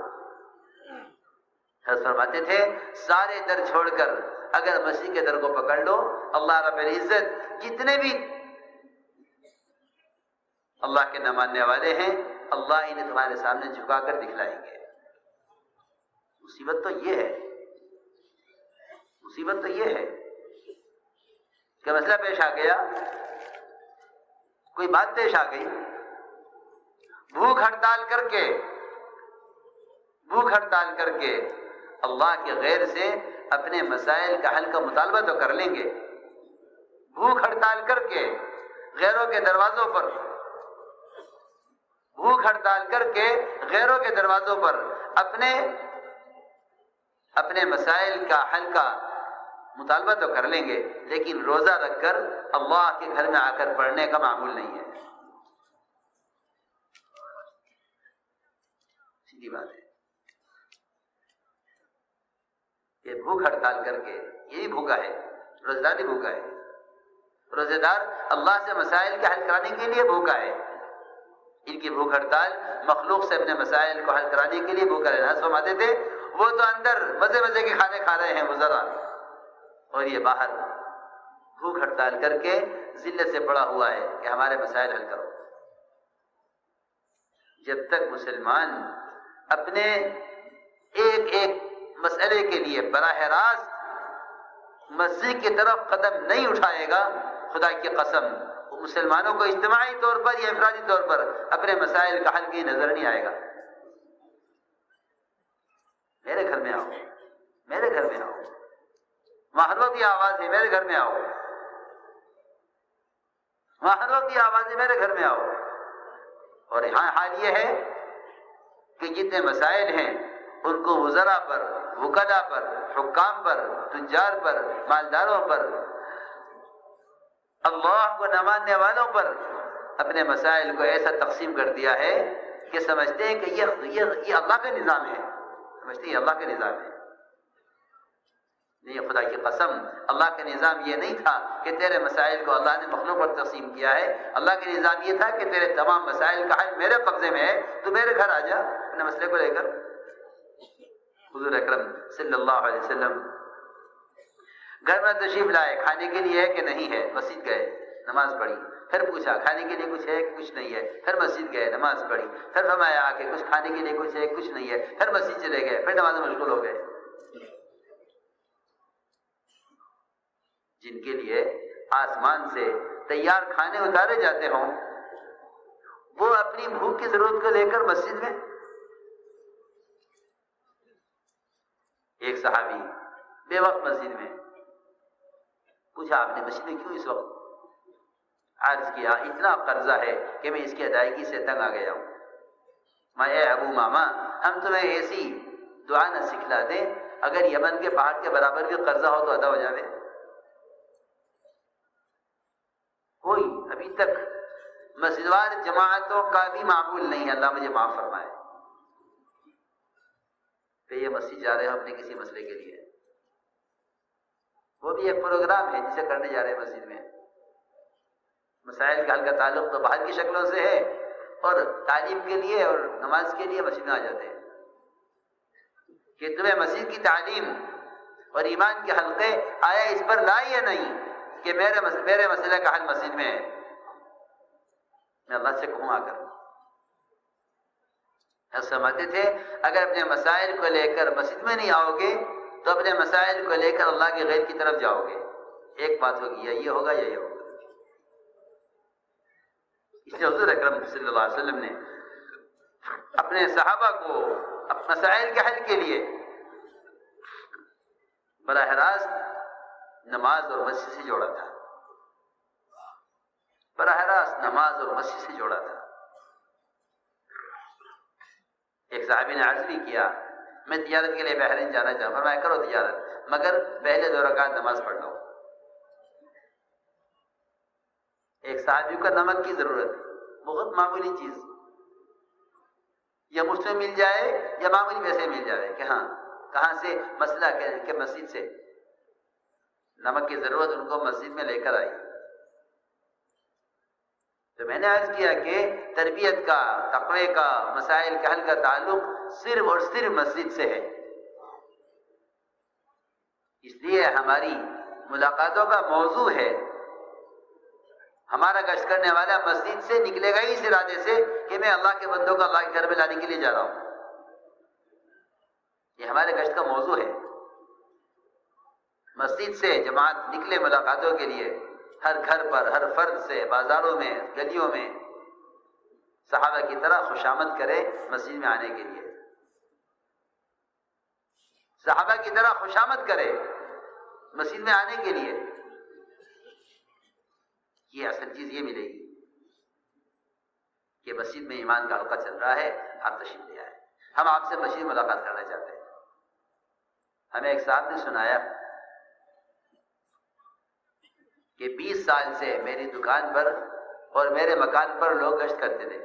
حضرت فرماتے تھے سارے در چھوڑ کر اگر مسیح کے در کو پکڑ لو، اللہ رب العزت جتنے بھی اللہ کے نہ ماننے والے ہیں، اللہ انہیں تمہارے سامنے جھکا کر دکھلائیں گے. مصیبت تو یہ ہے کہ مسئلہ پیش آ گیا، کوئی بات پیش آ گئی، بھوک ہڑتال کر کے اللہ کے غیر سے اپنے مسائل کا حل کا مطالبہ تو کر لیں گے. بھوک ہڑتال کر کے غیروں کے دروازوں پر اپنے مسائل کا حل کا مطالبہ تو کر لیں گے، لیکن روزہ رکھ کر اللہ کے گھر میں آ کر پڑھنے کا معمول نہیں ہے. سیدھی بات ہے. یہ بھوک ہڑتال کر کے یہی بھوکا ہے، روزہ دار بھوکا ہے. روزہ دار اللہ سے مسائل کے حل کرانے کے لیے بھوکا ہے. ان کی بھوک ہڑتال مخلوق سے اپنے مسائل کو حل کرانے کے لیے بھوکا رہنا. فرماتے تھے وہ تو اندر مزے کے کھانے کھا رہے ہیں وزراء، اور یہ باہر بھوک ہڑتال کر کے ذلت سے پڑا ہوا ہے کہ ہمارے مسائل حل کرو. جب تک مسلمان اپنے ایک مسئلے کے لیے براہ راست مسجد کی طرف قدم نہیں اٹھائے گا، خدا کی قسم مسلمانوں کو اجتماعی طور پر یا انفرادی طور پر اپنے مسائل کا حل کی نظر نہیں آئے گا. میرے گھر میں آؤ، وہاں ہر وقت یہ آواز ہے میرے گھر میں آؤ، میرے گھر میں آؤ. اور یہاں حال یہ ہے کہ جتنے مسائل ہیں ان کو وزراء پر، وکلاء پر، حکام پر، تجار پر، مالداروں پر، اللہ کو نہ ماننے والوں پر اپنے مسائل کو ایسا تقسیم کر دیا ہے کہ سمجھتے ہیں کہ یہ اللہ کا نظام ہے. نہیں، خدا کی قسم اللہ کا نظام یہ نہیں تھا کہ تیرے مسائل کو اللہ نے مخلوق پر تقسیم کیا ہے. اللہ کا نظام یہ تھا کہ تیرے تمام مسائل کا حل میرے قبضے میں ہے، تو میرے گھر آ جا اپنے مسئلے کو لے کر. حضور اکرم صلی اللہ علیہ وسلم گھر میں تشریف لائے، کھانے کے لیے ہے کہ نہیں ہے، مسجد گئے، نماز پڑھی، پھر پوچھا کھانے کے لیے کچھ ہے کہ کچھ نہیں ہے، پھر مسجد گئے، نماز پڑھی، پھر فرمایا آ کے کچھ کھانے کے لیے کچھ ہے کچھ نہیں ہے، پھر مسجد چلے گئے، پھر نماز میں مشغول ہو گئے. جن کے لیے آسمان سے تیار کھانے اتارے جاتے ہوں، وہ اپنی بھوک کی ضرورت کو لے کر مسجد میں. ایک صحابی بے وقت مسجد میں. پوچھا آپ نے مسجد میں کیوں اس وقت؟ عرض کیا اتنا قرضہ ہے کہ میں اس کی ادائیگی سے تنگ آ گیا ہوں. میں اے ابو ماما ہم تمہیں ایسی دعا نہ سکھلا دیں اگر یمن کے پہاڑ کے برابر بھی قرضہ ہو تو ادا ہو جاوے. کوئی ابھی تک مسجد وار جماعتوں کا بھی معمول نہیں ہے. اللہ مجھے معاف فرمائے کہ یہ مسجد جا رہے ہو اپنے کسی مسئلے کے لیے، وہ بھی ایک پروگرام ہے جسے کرنے جا رہے ہیں مسجد میں. مسائل کا حل کا تعلق تو باہر کی شکلوں سے ہے، اور تعلیم کے لیے اور نماز کے لیے مسجد میں آ جاتے ہیں. کہ تمہیں مسجد کی تعلیم اور ایمان کے حلقے آیا اس پر لائے یا نہیں کہ میرے مسئلے کا حل مسجد میں ہے. میں اللہ سے کہوں آ کر سمجھتے تھے اگر اپنے مسائل کو لے کر مسجد میں نہیں آؤ گے تو اپنے مسائل کو لے کر اللہ کے غیر کی طرف جاؤ گے. ایک بات ہوگی یا یہ ہوگا یا یہ ہوگا. اس لیے حضور اکرم صلی اللہ علیہ وسلم نے اپنے صحابہ کو مسائل کے حل کے لیے براہ راست نماز اور مسجد سے جوڑا تھا. براہ راست نماز اور مسجد سے جوڑا تھا. ایک صحابی نے عرض بھی کیا میں تجارت کے لیے بحرین جانا چاہوں. فرمایا کرو تجارت مگر پہلے 2 رکعت نماز پڑھ لو. ایک صحابی کو نمک کی ضرورت ہے، بہت معمولی چیز، یا مجھ سے مل جائے یا معمولی پیسے مل جائے کہ ہاں کہاں سے مسئلہ کہ مسجد سے نمک کی ضرورت ان کو مسجد میں لے کر آئی. تو میں نے عرض کیا کہ تربیت کا، تقوی کا، مسائل کے حل کا تعلق صرف اور صرف مسجد سے ہے. اس لیے ہماری ملاقاتوں کا موضوع ہے، ہمارا گشت کرنے والا مسجد سے نکلے گا ہی اس ارادے سے کہ میں اللہ کے بندوں کو اللہ کے گھر میں لانے کے لیے جا رہا ہوں. یہ ہمارے گشت کا موضوع ہے. مسجد سے جماعت نکلے ملاقاتوں کے لیے، ہر گھر پر، ہر فرد سے، بازاروں میں، گلیوں میں صحابہ کی طرح خوشامد کرے مسجد میں آنے کے لیے. صحابہ کی طرح خوشامد کرے مسجد میں آنے کے لیے. یہ اصل چیز یہ ملے گی کہ مسجد میں ایمان کا حلقہ چل رہا ہے، آپ تشریف لے آئے. ہم آپ سے مسجد میں ملاقات کرنا چاہتے ہیں. ہمیں ایک صاحب نے سنایا کہ 20 سال سے میری دکان پر اور میرے مکان پر لوگ گشت کرتے تھے.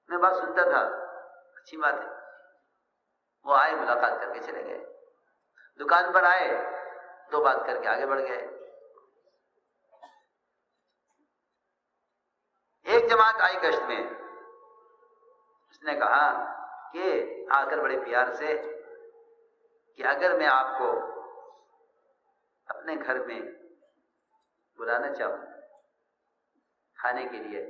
میں بات سنتا تھا، اچھی بات ہے. وہ آئے، ملاقات کر کے چلے گئے. دکان پر آئے تو بات کر کے آگے بڑھ گئے. ایک جماعت آئی گشت میں، اس نے کہا کہ آ کر بڑے پیار سے کہ اگر میں آپ کو اپنے گھر میں بلانا چاہوں کھانے کے لیے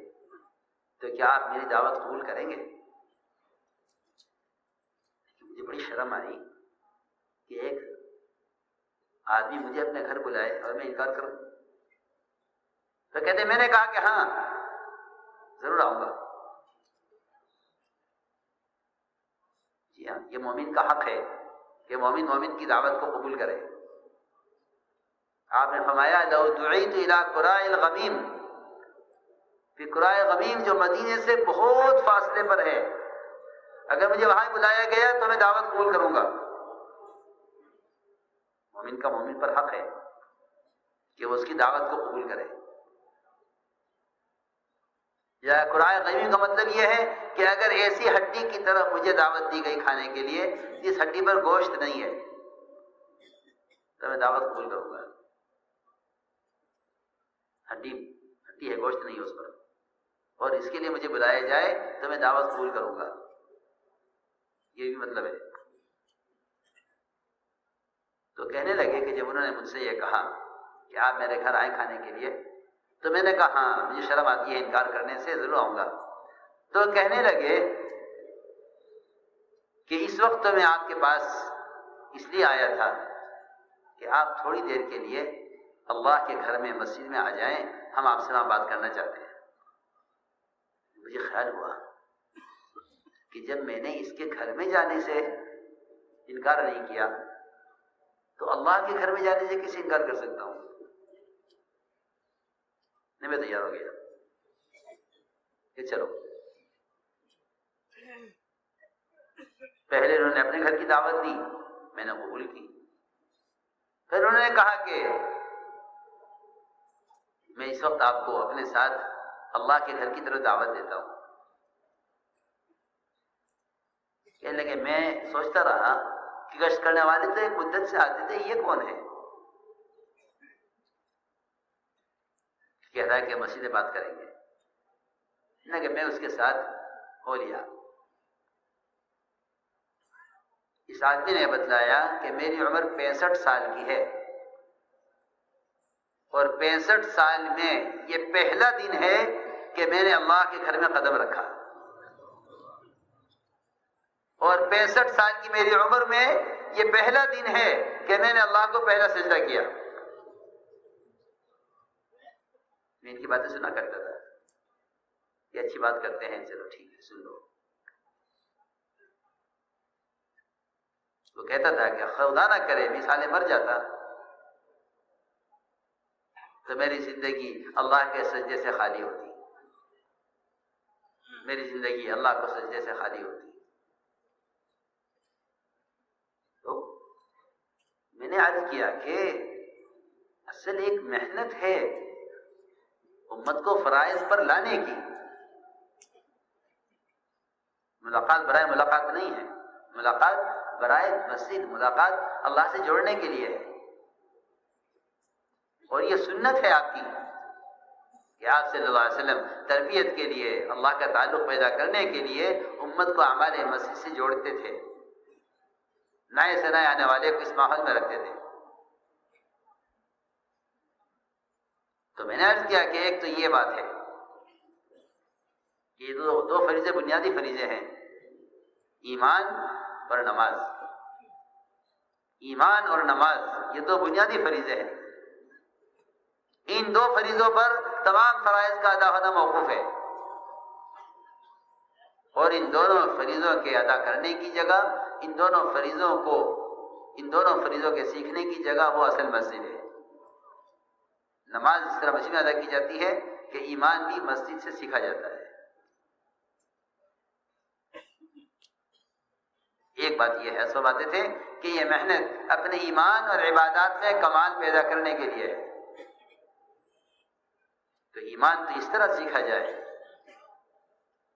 تو کیا آپ میری دعوت قبول کریں گے؟ مجھے بڑی شرم آئی کہ ایک آدمی مجھے اپنے گھر بلائے اور میں انکار کروں. تو کہتے میں نے کہا کہ ہاں ضرور آؤں گا. جی ہاں، یہ مومن کا حق ہے کہ مومن کی دعوت کو قبول کرے. آپ نے فرمایا لو دعیت الی قراء الغمیم، کہ قراء غمیم جو مدینے سے بہت فاصلے پر ہے، اگر مجھے وہاں بلایا گیا تو میں دعوت قبول کروں گا. مومن کا مومن پر حق ہے کہ وہ اس کی دعوت کو قبول کرے. یا قراء غمیم کا مطلب یہ ہے کہ اگر ایسی ہڈی کی طرف مجھے دعوت دی گئی کھانے کے لیے جس ہڈی پر گوشت نہیں ہے تو میں دعوت قبول کروں گا. ہڈی ہے، گوشت نہیں ہے اس پر، اور اس کے لیے مجھے بلایا جائے تو میں دعوت قبول کروں گا. یہ بھی مطلب ہے. تو کہنے لگے کہ جب انہوں نے مجھ سے یہ کہا کہ آپ میرے گھر آئیں کھانے کے لیے تو میں نے کہا ہاں مجھے شرم آتی ہے انکار کرنے سے، ضرور آؤں گا. تو کہنے لگے کہ اس وقت تو میں آپ کے پاس اس لیے آیا تھا کہ آپ تھوڑی دیر کے لیے اللہ کے گھر میں مسجد میں آ جائیں، ہم آپ سے وہاں بات کرنا چاہتے ہیں. مجھے خیال ہوا کہ جب میں نے اس کے گھر میں جانے سے انکار نہیں کیا تو اللہ کے گھر میں جانے سے کیسے انکار کر سکتا ہوں؟ نہیں، میں تیار ہو گیا کہ چلو. پہلے انہوں نے اپنے گھر کی دعوت دی، میں نے قبول کی. پھر انہوں نے کہا کہ میں اس وقت آپ کو اپنے ساتھ اللہ کے گھر کی طرف دعوت دیتا ہوں. کہنے لگے میں سوچتا رہا کہ گشت کرنے والے تو ایک مدت سے آتے تھے، یہ کون ہے؟ کہہ رہا ہے کہ مسجد بات کریں گے. کہ میں اس کے ساتھ ہو لیا. اس آدمی نے بتلایا کہ میری عمر 65 سال کی ہے اور 65 سال میں یہ پہلا دن ہے کہ میں نے اللہ کے گھر میں قدم رکھا، اور 65 سال کی میری عمر میں یہ پہلا دن ہے کہ میں نے اللہ کو پہلا سجدہ کیا. میں ان کی باتیں سنا کرتا تھا، یہ اچھی بات کرتے ہیں، چلو ٹھیک ہے سن لو. وہ کہتا تھا کہ خدا نہ کرے مثالیں مر جاتا تو میری زندگی اللہ کے سجدے سے خالی ہوتی، میری زندگی اللہ کو سجدے سے خالی ہوتی. تو میں نے عرض کیا کہ اصل ایک محنت ہے امت کو فرائض پر لانے کی. ملاقات برائے ملاقات نہیں ہے، ملاقات برائے مسجد، ملاقات اللہ سے جوڑنے کے لیے ہے. اور یہ سنت ہے آپ کی کہ آپ صلی اللہ علیہ وسلم تربیت کے لیے، اللہ کا تعلق پیدا کرنے کے لیے امت کو اعمال مسجد سے جوڑتے تھے، نئے سے نئے آنے والے کو اس ماحول میں رکھتے تھے. تو میں نے عرض کیا کہ ایک تو یہ بات ہے کہ دو فریضے بنیادی فریضے ہیں، ایمان اور نماز. ایمان اور نماز یہ دو بنیادی فریضے ہیں. ان دو فریضوں پر تمام فرائض کا ادا ہونا موقوف ہے، اور ان دونوں فریضوں کے ادا کرنے کی جگہ، ان دونوں فریضوں کے سیکھنے کی جگہ وہ اصل مسجد ہے. نماز اس طرح مسجد میں ادا کی جاتی ہے کہ ایمان بھی مسجد سے سیکھا جاتا ہے. ایک بات یہ ہے، سو باتیں تھے کہ یہ محنت اپنے ایمان اور عبادات میں کمال پیدا کرنے کے لیے ہے. تو ایمان تو اس طرح سیکھا جائے،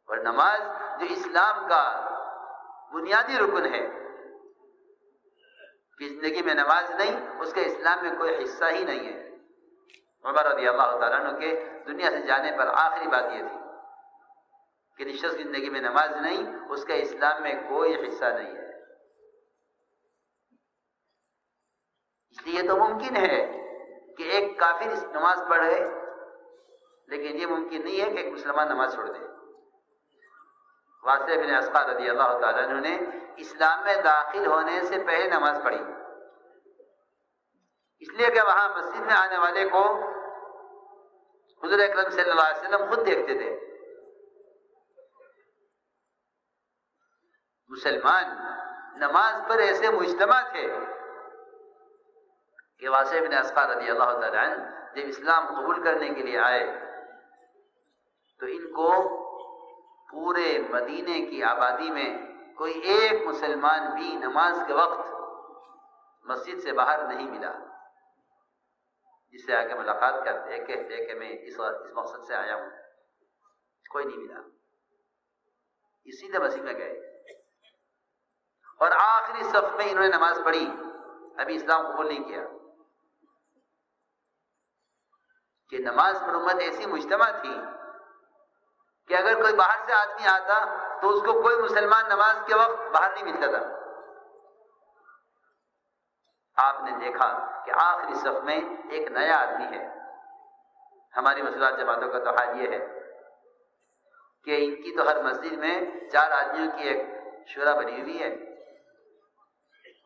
اور نماز جو اسلام کا بنیادی رکن ہے، کہ زندگی میں نماز نہیں اس کے اسلام میں کوئی حصہ ہی نہیں ہے. عمر رضی اللہ تعالیٰ عنہ کے دنیا سے جانے پر آخری بات یہ تھی کہ جس شخص کی زندگی میں نماز نہیں اس کا اسلام میں کوئی حصہ نہیں ہے. اس لیے تو ممکن ہے کہ ایک کافر اس نماز پڑھے، لیکن یہ ممکن نہیں ہے کہ ایک مسلمان نماز چھوڑ دے. واصل بن اسقع رضی اللہ تعالیٰ عنہ نے اسلام میں داخل ہونے سے پہلے نماز پڑھی، اس لیے کہ وہاں مسجد میں آنے والے کو حضور اکرم صلی اللہ علیہ وسلم خود دیکھتے تھے. مسلمان نماز پر ایسے مجتمع تھے کہ واصل بن اسقع رضی اللہ تعالیٰ عنہ جب اسلام قبول کرنے کے لیے آئے تو ان کو پورے مدینے کی آبادی میں کوئی ایک مسلمان بھی نماز کے وقت مسجد سے باہر نہیں ملا جس سے آ کے ملاقات کرتے کہتے کہ میں اس مقصد سے آیا ہوں. کوئی نہیں ملا. یہ سیدھے مسجد میں گئے اور آخری صف میں انہوں نے نماز پڑھی. ابھی اسلام قبول نہیں کیا. کہ نماز پر امت ایسی مجتمع تھی کہ اگر کوئی باہر سے آدمی آتا تو اس کو کوئی مسلمان نماز کے وقت باہر نہیں ملتا تھا. آپ نے دیکھا کہ آخری صف میں ایک نیا آدمی ہے. ہماری مسلمان جماعتوں کا تو حال یہ ہے کہ ان کی تو ہر مسجد میں 4 آدمیوں کی ایک شورا بنی ہوئی ہے.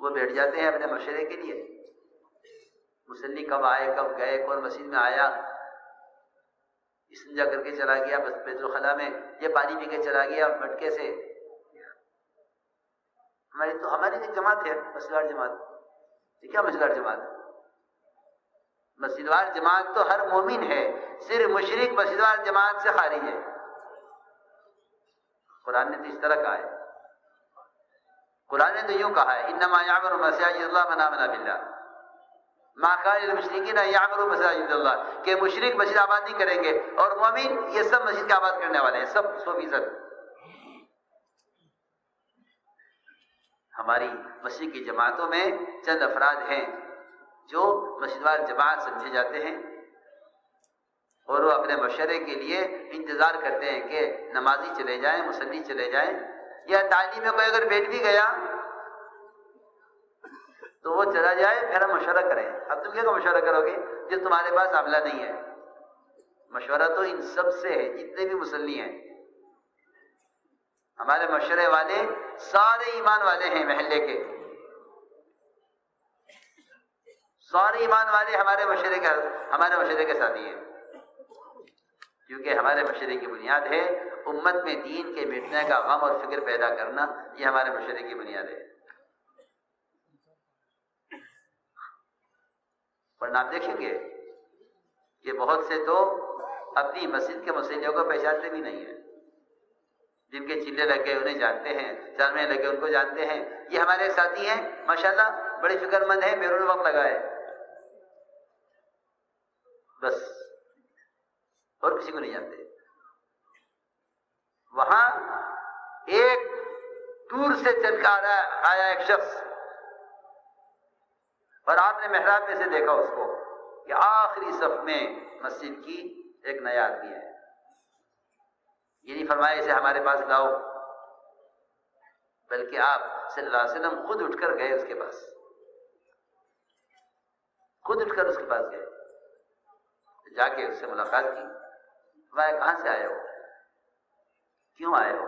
وہ بیٹھ جاتے ہیں اپنے مشورے کے لیے، مصلی کب آئے کب گئے، کون مسجد میں آیا، استنجا کر کے چلا گیا بس بیت الخلا میں، یہ پانی پی کے چلا گیا مٹکے سے. ہماری ایک جماعت ہے مسلمان جماعت، یہ کیا مسجد وار جماعت؟ مسجد وار جماعت تو ہر مومن ہے، صرف مشرک مسجد وار جماعت سے خارج ہے۔ قرآن نے تو اس طرح کہا ہے، قرآن نے تو یوں کہا ہے انما یعمر مساجد اللہ من آمن باللہ ما کان للمشرکین ان یعمروا مساجد اللہ، کہ مشرک مسجد آباد نہیں کریں گے اور مومن یہ سب مسجد کے آباد کرنے والے ہیں، سب 100%۔ ہماری مسجد کی جماعتوں میں چند افراد ہیں جو مسجد وار جماعت سمجھے جاتے ہیں، اور وہ اپنے مشورے کے لیے انتظار کرتے ہیں کہ نمازی چلے جائیں، مصلی چلے جائیں، یا تعلیم میں کوئی اگر بیٹھ بھی گیا تو وہ چلا جائے، پھر ہم مشورہ کریں۔ اب تم کیا مشورہ کرو گے جب تمہارے پاس عملہ نہیں ہے؟ مشورہ تو ان سب سے ہے، جتنے بھی مصلی ہیں۔ ہمارے مشورے والے سارے ایمان والے ہیں، محلے کے سارے ایمان والے ہمارے مشورے کے ساتھی ہیں، کیونکہ ہمارے مشورے کی بنیاد ہے امت میں دین کے مٹنے کا غم اور فکر پیدا کرنا، یہ ہمارے مشورے کی بنیاد ہے۔ ورنہ آپ دیکھیں گے کہ بہت سے تو اپنی مسجد کے مصلیوں کو پہچانتے بھی نہیں ہیں، جن کے چلے لگے انہیں جانتے ہیں، چارمے لگے ان کو جانتے ہیں۔ یہ ہمارے ساتھی ہیں ماشاءاللہ، بڑے فکر مند ہیں، بیرون وقت لگائے بس، اور کسی کو نہیں جانتے۔ وہاں ایک دور سے چل کر آیا ایک شخص، اور آپ نے محراب میں سے دیکھا اس کو کہ آخری صف میں مسجد کی ایک نیا آدمی ہے۔ یہ نہیں فرمایا اسے ہمارے پاس لاؤ، بلکہ آپ صلی اللہ علیہ وسلم خود اٹھ کر گئے اس کے پاس، خود اٹھ کر اس کے پاس گئے، جا کے اس سے ملاقات کی۔ فرمایا کہاں سے آئے ہو، کیوں آئے ہو؟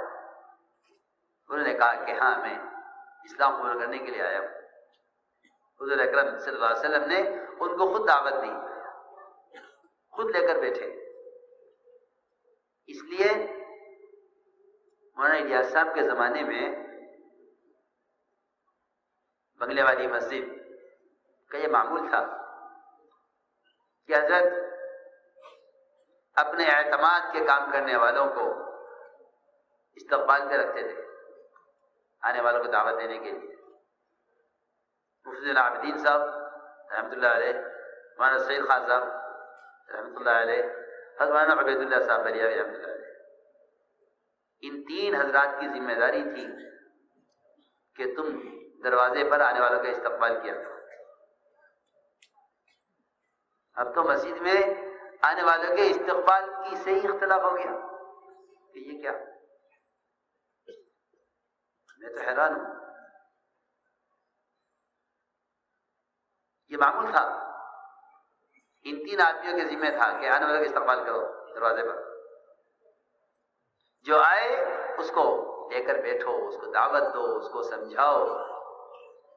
انہوں نے کہا کہ ہاں میں اسلام قبول کرنے کے لیے آیا ہوں۔ حضور اکرم صلی اللہ علیہ وسلم نے ان کو خود دعوت دی، خود لے کر بیٹھے۔ اس لیے مولانا الیاس صاحب کے زمانے میں بنگلے والی مسجد کا یہ معمول تھا کہ حضرت اپنے اعتماد کے کام کرنے والوں کو استقبال پہ رکھتے تھے، آنے والوں کو دعوت دینے کے لیے۔ مفتی العابدین صاحب رحمۃ اللہ علیہ، مولانا سعید خان صاحب رحمۃ اللہ علیہ، حضرت مولانا عبید اللہ صاحب بلیاوی رحمۃ اللہ علیہ، ان تین حضرات کی ذمہ داری تھی کہ تم دروازے پر آنے والوں کا استقبال کیا تھا۔ اب تو مسجد میں آنے والوں کے استقبال کی سے ہی اختلاف ہو گیا کہ یہ کیا، میں تو حیران ہوں۔ یہ معمول تھا، ان تین آدمیوں کے ذمہ تھا کہ آنے والوں کا استقبال کرو دروازے پر، جو آئے اس کو لے کر بیٹھو، اس کو دعوت دو، اس کو سمجھاؤ،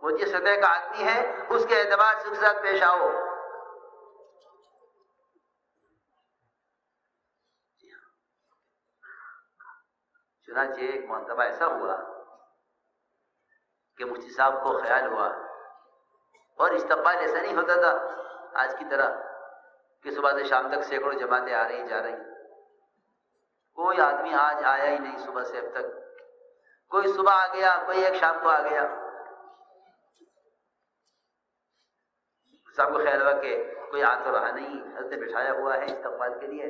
وہ جس سطح کا آدمی ہے اس کے اعتبار سے اس کے ساتھ پیش آؤ۔ چنانچہ ایک مرتبہ ایسا ہوا کہ مفتی صاحب کو خیال ہوا، اور استقبال ایسا نہیں ہوتا تھا آج کی طرح کہ صبح سے شام تک سینکڑوں جماعتیں آ رہی جا رہی، کوئی آدمی آج آیا ہی نہیں صبح سے اب تک، کوئی صبح آ گیا، کوئی ایک شام کو آ گیا۔ صاحب کو خیال ہوا کہ کوئی آ تو رہا نہیں، حضرت نے بٹھایا ہوا ہے استقبال کے لیے،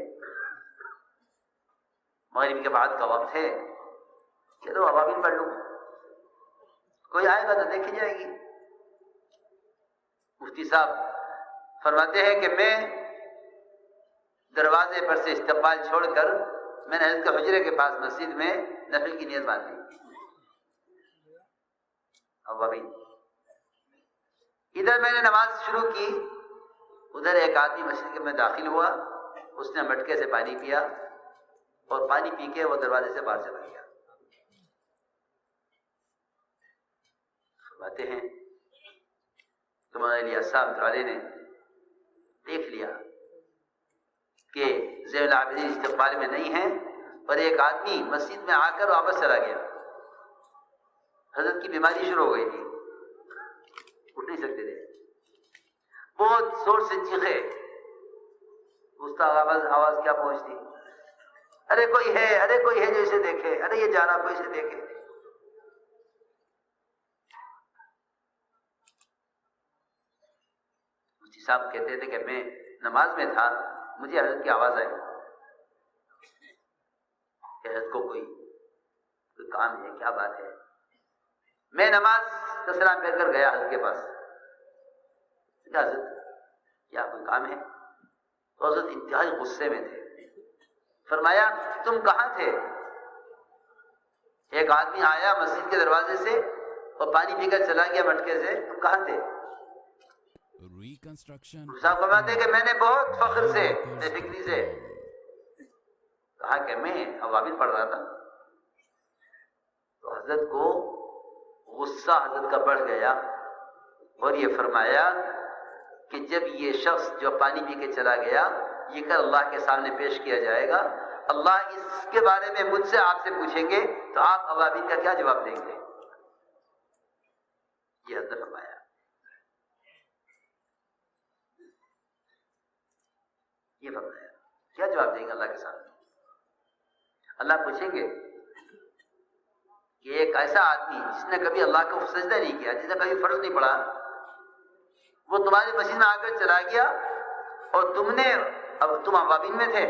مغرب کے بعد کا وقت ہے، چلو عوامل پڑھ لوں، کوئی آئے گا تو دیکھی جائے گی۔ مفتی صاحب فرماتے ہیں کہ میں دروازے پر سے استقبال چھوڑ کر میں نے حضرت کے حجرے کے پاس مسجد میں نفل کی نیت باندھی۔ عوامل ادھر میں نے نماز شروع کی، ادھر ایک آدمی مسجد میں داخل ہوا، اس نے مٹکے سے پانی پیا اور پانی پی کے وہ دروازے سے باہر چلا گیا۔ فرماتے ہیں تو مولانا الیاس صاحب والے نے دیکھ لیا کہ زین العابدین استقبال میں نہیں ہے، اور ایک آدمی مسجد میں آ کر واپس چلا گیا۔ حضرت کی بیماری شروع ہو گئی تھی، اٹھ نہیں سکتے تھے، بہت زور سے چیخے. گستاخ آواز کیا پہنچتی, ارے کوئی ہے جو اسے دیکھے, ارے یہ جا رہا, کوئی اسے دیکھے. مفتی صاحب کہتے تھے کہ میں نماز میں تھا, مجھے حضرت کی آواز آئی کہ حضرت کو کوئی کام ہے, کیا بات ہے. میں نماز کا سلام پھیر کر گیا حضرت کے پاس. حضرت کیا کوئی کام ہے؟ تو حضرت انتہائی غصے میں تھے. فرمایا تم کہاں تھے؟ ایک آدمی آیا مسجد کے دروازے سے اور پانی پی کر چلا گیا مٹکے سے, تم کہاں تھے؟ صاحب فرماتے کہ میں نے بہت فخر سے, بے فکری سے کہا کہ میں اوابل پڑھ رہا تھا. تو حضرت کو غصہ حضرت کا بڑھ گیا اور یہ فرمایا کہ جب یہ شخص جو پانی پی کے چلا گیا یہ کل اللہ کے سامنے پیش کیا جائے گا, اللہ اس کے بارے میں مجھ سے آپ سے پوچھیں گے تو آپ اوابین کا کیا جواب دیں گے؟ یہ حضرت فرمایا. یہ فرمایا کیا جواب دیں گے اللہ کے سامنے؟ اللہ پوچھیں گے کہ ایک ایسا آدمی جس نے کبھی اللہ کو سجدہ نہیں کیا, جس نے کبھی فرض نہیں پڑھا, وہ تمہاری مسجد میں آ کر چلا گیا اور تم اوابین میں تھے.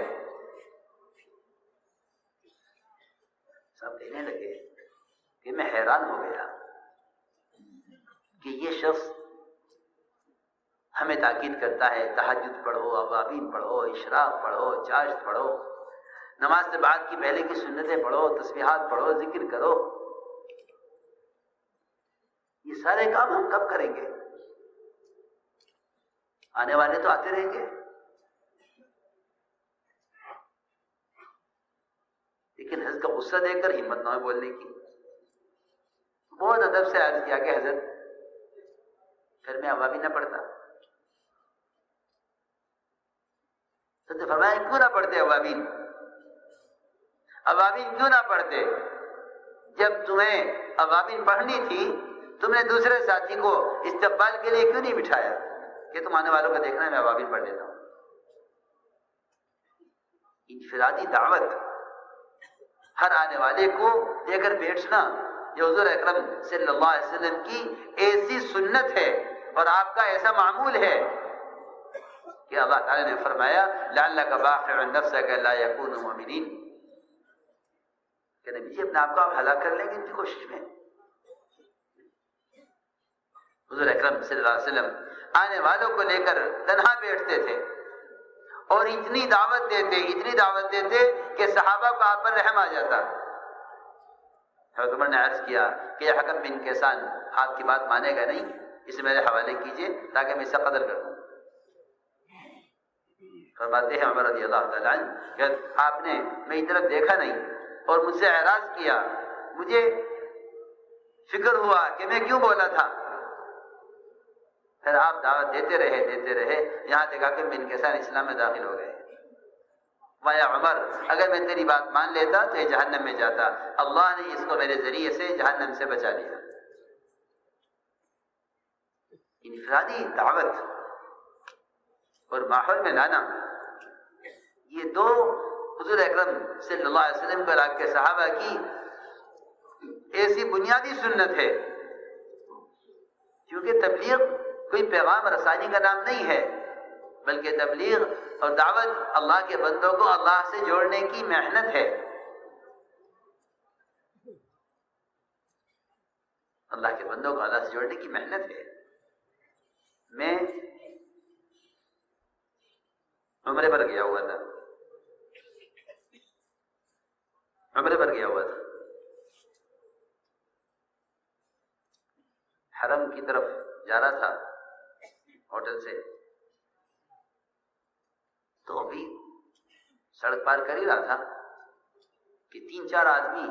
سب کہنے لگے کہ میں حیران ہو گیا کہ یہ شخص ہمیں تاکید کرتا ہے تہجد پڑھو, اوابین پڑھو, اشراق پڑھو, چاشت پڑھو, نماز سے بعد کی پہلے کی سنتیں پڑھو, تسبیحات پڑھو, ذکر کرو. یہ سارے کام ہم کب کریں گے؟ آنے والے تو آتے رہیں گے. لیکن حضرت کا غصہ دیکھ کر ہمت نہ ہوئی بولنے کی. بہت ادب سے عرض کیا کہ حضرت پھر میں اوابین نہ پڑھتا. تو فرمایا کیوں نہ پڑھتے اوابین کیوں نہ پڑھتے؟ جب تمہیں اوابین پڑھنی تھی تم نے دوسرے ساتھی کو استقبال کے لیے کیوں نہیں بٹھایا کہ تم آنے والوں کو دیکھنا ہے, میں اوابین پڑھ لیتا ہوں. انفرادی دعوت, ہر آنے والے کو لے کر بیٹھنا, یہ حضور اکرم صلی اللہ علیہ وسلم کی ایسی سنت ہے اور آپ کا ایسا معمول ہے کہ اللہ تعالی نے فرمایا لعلک باخع نفسک الا یکونوا مؤمنین, کہ نبی جی اپنے آپ کو آپ ہلاک کر لیں گے ان کی کوشش میں. حضور اکرم صلی اللہ علیہ وسلم آنے والوں کو لے کر تنہا بیٹھتے تھے اور اتنی دعوت دیتے کہ صحابہ کو آپ پر رحم آ جاتا. حضرت عمر نے عرض کیا کہ حکم بن کیسان آپ کی بات مانے گا نہیں, اسے میرے حوالے کیجئے تاکہ میں اس کا قدر کر دوں. فرماتے ہیں عمر رضی اللہ تعالیٰ عنہ کہ آپ نے میری طرف دیکھا نہیں اور مجھ سے اعراض کیا, مجھے فکر ہوا کہ میں کیوں بولا تھا. پھر آپ دعوت دیتے رہے یہاں دیکھا کہ بن کیسان اسلام میں داخل ہو گئے. یا عمر اگر میں تیری بات مان لیتا تو یہ جہنم میں جاتا, اللہ نے اس کو میرے ذریعے سے جہنم سے بچا لیا. انفرادی دعوت اور ماحول میں لانا, یہ دو حضور اکرم صلی اللہ علیہ وسلم پر آپ کے صحابہ کی ایسی بنیادی سنت ہے. کیونکہ تبلیغ کوئی پیغام رسانی کا نام نہیں ہے, بلکہ تبلیغ اور دعوت اللہ کے بندوں کو اللہ سے جوڑنے کی محنت ہے. اللہ کے بندوں کو اللہ سے جوڑنے کی محنت ہے. میں عمرے پر گیا ہوا تھا, حرم کی طرف جا رہا تھا ہوٹل سے, تو ابھی سڑک پار کر ہی رہا تھا کہ 3-4 آدمی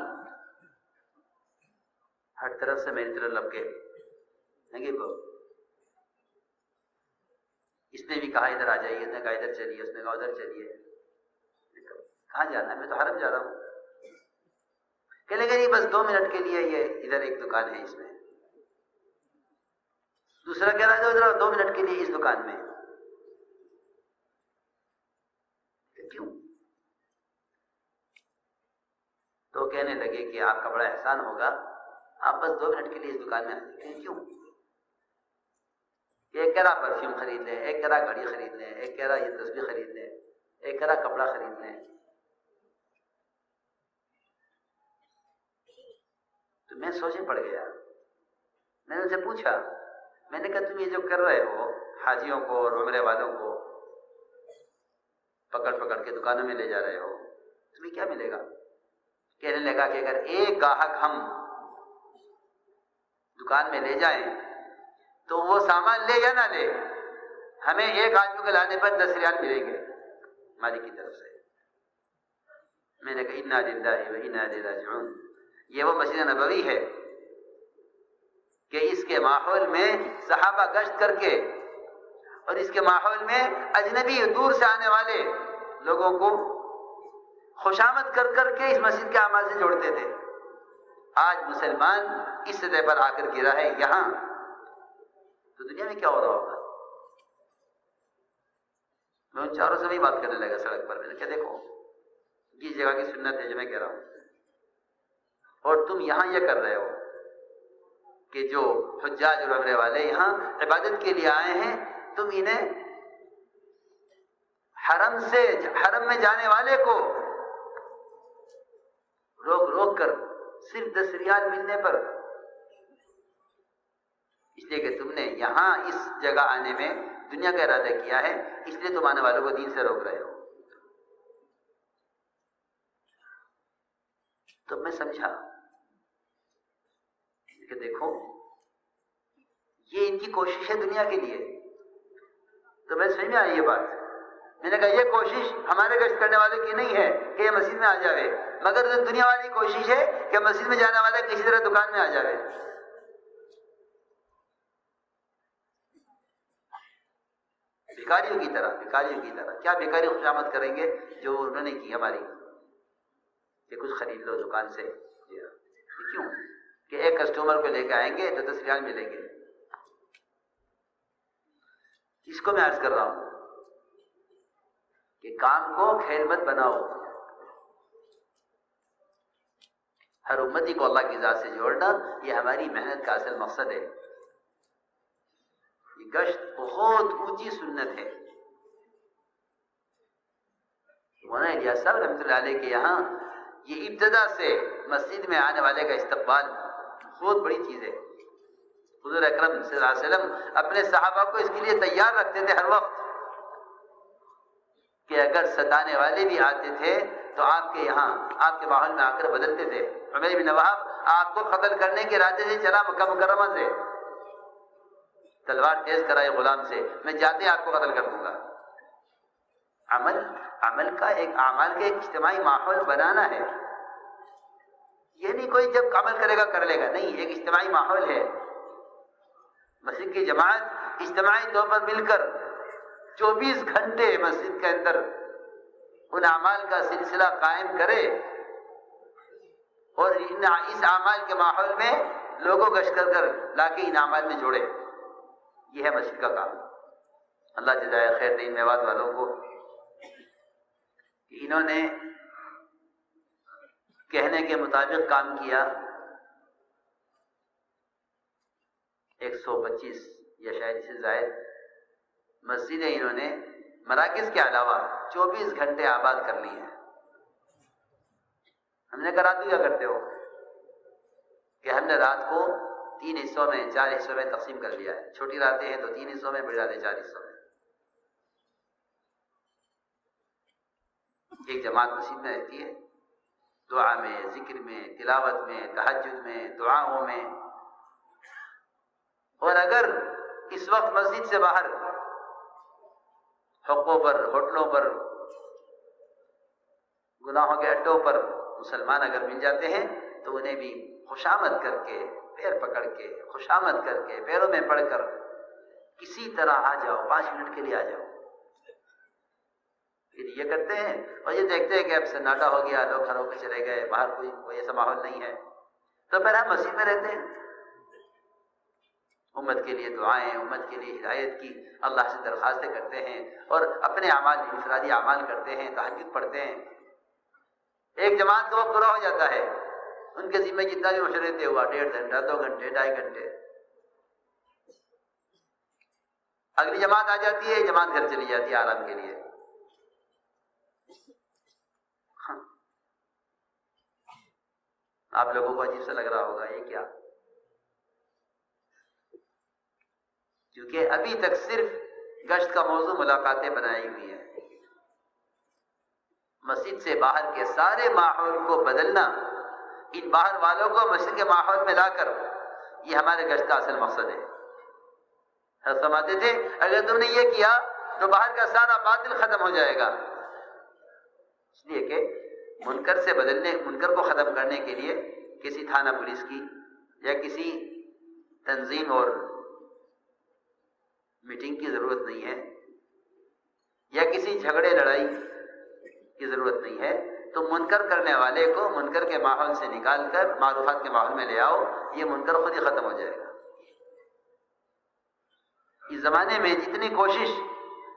ہر طرف سے میری طرف لپکے. اس نے بھی کہا ادھر آ جائیے, اس نے کہا ادھر چلیے, اس نے کہا ادھر چلیے. کہاں جانا ہے؟ میں تو حرم جا رہا ہوں. کہنے لگے نہیں بس 2 منٹ کے لیے, یہ ادھر ایک دکان ہے, اس میں دوسرا کہہ رہا ہے ذرا 2 منٹ کے لیے اس دکان میں. کیوں؟ تو کہنے لگے کہ آپ کا بڑا احسان ہوگا، آپ بس 2 منٹ کے لیے اس دکان میں آتے ہیں. کیوں؟ ایک کہہ رہا پرفیوم خرید لیں، ایک کہہ رہا گھڑی خرید لیں، ایک کہہ رہا یہ تسبیح خرید لیں، ایک کہہ رہا کپڑا خرید لیں. تو میں سوچے پڑ گیا. میں نے ان سے پوچھا، میں نے کہا تم یہ جو کر رہے ہو حاجیوں کو اور عمرے والوں کو پکڑ پکڑ کے دکانوں میں لے جا رہے ہو، تمہیں کیا ملے گا؟ کہنے لگا کہ اگر ایک گاہک ہم دکان میں لے جائیں تو وہ سامان لے یا نہ لے، ہمیں ایک آدمی کو لانے پر 10 ریال ملیں گے مالک کی طرف سے. میں نے کہا انا للہ و انا الیہ راجعون. یہ وہ مسجد نبوی ہے کہ اس کے ماحول میں صحابہ گشت کر کے اور اس کے ماحول میں اجنبی دور سے آنے والے لوگوں کو خوشامد کر کر کے اس مسجد کے اعمال سے جوڑتے تھے. آج مسلمان اس سطح پر آ کر گرا ہے یہاں، تو دنیا میں کیا ہو رہا ہوگا؟ میں ان چاروں سے بھی بات کرنے لگا سڑک پر. میں نے کہا دیکھو یہ جگہ کی سنت ہے جو میں کہہ رہا ہوں، اور تم یہاں یہ کر رہے ہو کہ جو حجاج اور عمرے والے یہاں عبادت کے لیے آئے ہیں، تم انہیں حرم میں جانے والے کو روک روک کر صرف 10 ریال ملنے پر، اس لیے کہ تم نے یہاں اس جگہ آنے میں دنیا کا ارادہ کیا ہے، اس لیے تم آنے والوں کو دین سے روک رہے ہو. تو میں سمجھا کہ دیکھو یہ ان کی کوشش ہے دنیا کے لیے. تو میں سمجھ میں آئی یہ بات. میں نے کہا یہ کوشش ہمارے گشت کرنے والے کی نہیں ہے کہ یہ مسجد میں آ جاوے، مگر دنیا والی کوشش ہے کہ مسجد میں جانے والا کسی طرح دکان میں آ جاوے. بھکاریوں کی طرح کیا بھکاری خوشامد کریں گے جو انہوں نے کی ہماری کہ کچھ خرید لو دکان سے. کیوں کہ ایک کسٹمر کو لے کے آئیں گے تو 10 ریال ملیں گے. اس کو میں عرض کر رہا ہوں کہ کام کو کھیل مت بناؤ. ہر امتی کو اللہ کی ذات سے جوڑنا یہ ہماری محنت کا اصل مقصد ہے. یہ گشت بہت اونچی سنت ہے. مولانا الیاس صاحب رحمۃ اللہ علیہ کے یہاں یہ ابتدا سے مسجد میں آنے والے کا استقبال بہت بڑی چیز ہے. حضور اکرم صلی اللہ علیہ وسلم اپنے صحابہ کو اس کے لیے تیار رکھتے تھے ہر وقت کہ اگر ستانے والے بھی آتے تھے تو آپ کے یہاں آپ کے ماحول میں آ کر بدلتے تھے. عمر بن وہاب آپ کو قتل کرنے کے ارادے سے چلا مکہ مکرمہ سے، تلوار تیز کرائے غلام سے، میں جاتے آپ کو قتل کر دوں گا. عمل کا اعمال کا ایک اجتماعی ماحول بنانا ہے. یہ نہیں کوئی جب عمل کرے گا کر لے گا، نہیں، ایک اجتماعی ماحول ہے. مسجد کی جماعت اجتماعی طور پر مل کر 24 گھنٹے مسجد کے اندر ان اعمال کا سلسلہ قائم کرے اور اس اعمال کے ماحول میں لوگوں گشت کر کر لا کے ان اعمال میں جوڑے. یہ ہے مسجد کا کام. اللہ جزائے خیر دین میوات والوں کو انہوں نے کہنے کے مطابق کام کیا. 125 یا شاید اس سے زائد مسجدیں انہوں نے مراکز کے علاوہ 24 گھنٹے آباد کر لی ہیں. ہم نے کہا رات کو کیا کرتے ہو؟ کہ ہم نے رات کو 3 حصوں میں 4 حصوں میں تقسیم کر لیا ہے. چھوٹی راتیں ہیں تو 3 حصوں میں، بڑی راتیں 4 حصوں میں. ایک جماعت مسجد میں رہتی ہے، دعا میں، ذکر میں، تلاوت میں، تہجد میں، دعاؤں میں. اور اگر اس وقت مسجد سے باہر حقوں پر، ہوٹلوں پر، گناہوں کے اڈوں پر مسلمان اگر مل جاتے ہیں تو انہیں بھی خوشامد کر کے، پیر پکڑ کے، خوشامد کر کے، پیروں میں پڑھ کر کسی طرح آ جاؤ، 5 منٹ کے لیے آ جاؤ. پھر یہ کرتے ہیں اور یہ دیکھتے ہیں کہ اب سناٹا ہو گیا، لوگ گھروں پہ چلے گئے، باہر کوئی ایسا ماحول نہیں ہے، تو پھر ہم مسجد میں رہتے ہیں. امت کے لیے دعائیں، امت کے لیے ہدایت کی اللہ سے درخواستیں کرتے ہیں، اور اپنے اعمال انفرادی اعمال کرتے ہیں، تہجد پڑھتے ہیں۔ ایک جماعت کا وقت پورا ہو جاتا ہے، ان کے ذمہ جتنا بھی مشورے ہوا 1.5 گھنٹہ 2 گھنٹے 2.5 گھنٹے، اگلی جماعت آ جاتی ہے، جماعت گھر چلی جاتی ہے آرام کے لیے۔ آپ لوگوں کو عجیب سا لگ رہا ہوگا یہ کیا، کیونکہ ابھی تک صرف گشت کا موضوع ملاقاتیں بنائی ہوئی ہیں۔ مسجد سے باہر کے سارے ماحول کو بدلنا، ان باہر والوں کو مسجد کے ماحول میں لا کر، یہ ہمارے گشت کا اصل مقصد ہے۔ حضرت فرماتے تھے اگر تم نے یہ کیا تو باہر کا سارا باطل ختم ہو جائے گا، اس لیے کہ منکر سے بدلنے، منکر کو ختم کرنے کے لیے کسی تھانہ پولیس کی یا کسی تنظیم اور میٹنگ کی ضرورت نہیں ہے، یا کسی جھگڑے لڑائی کی ضرورت نہیں ہے۔ تو منکر کرنے والے کو منکر کے ماحول سے نکال کر معروفات کے ماحول میں لے آؤ، یہ منکر خود ہی ختم ہو جائے گا۔ اس زمانے میں جتنی کوشش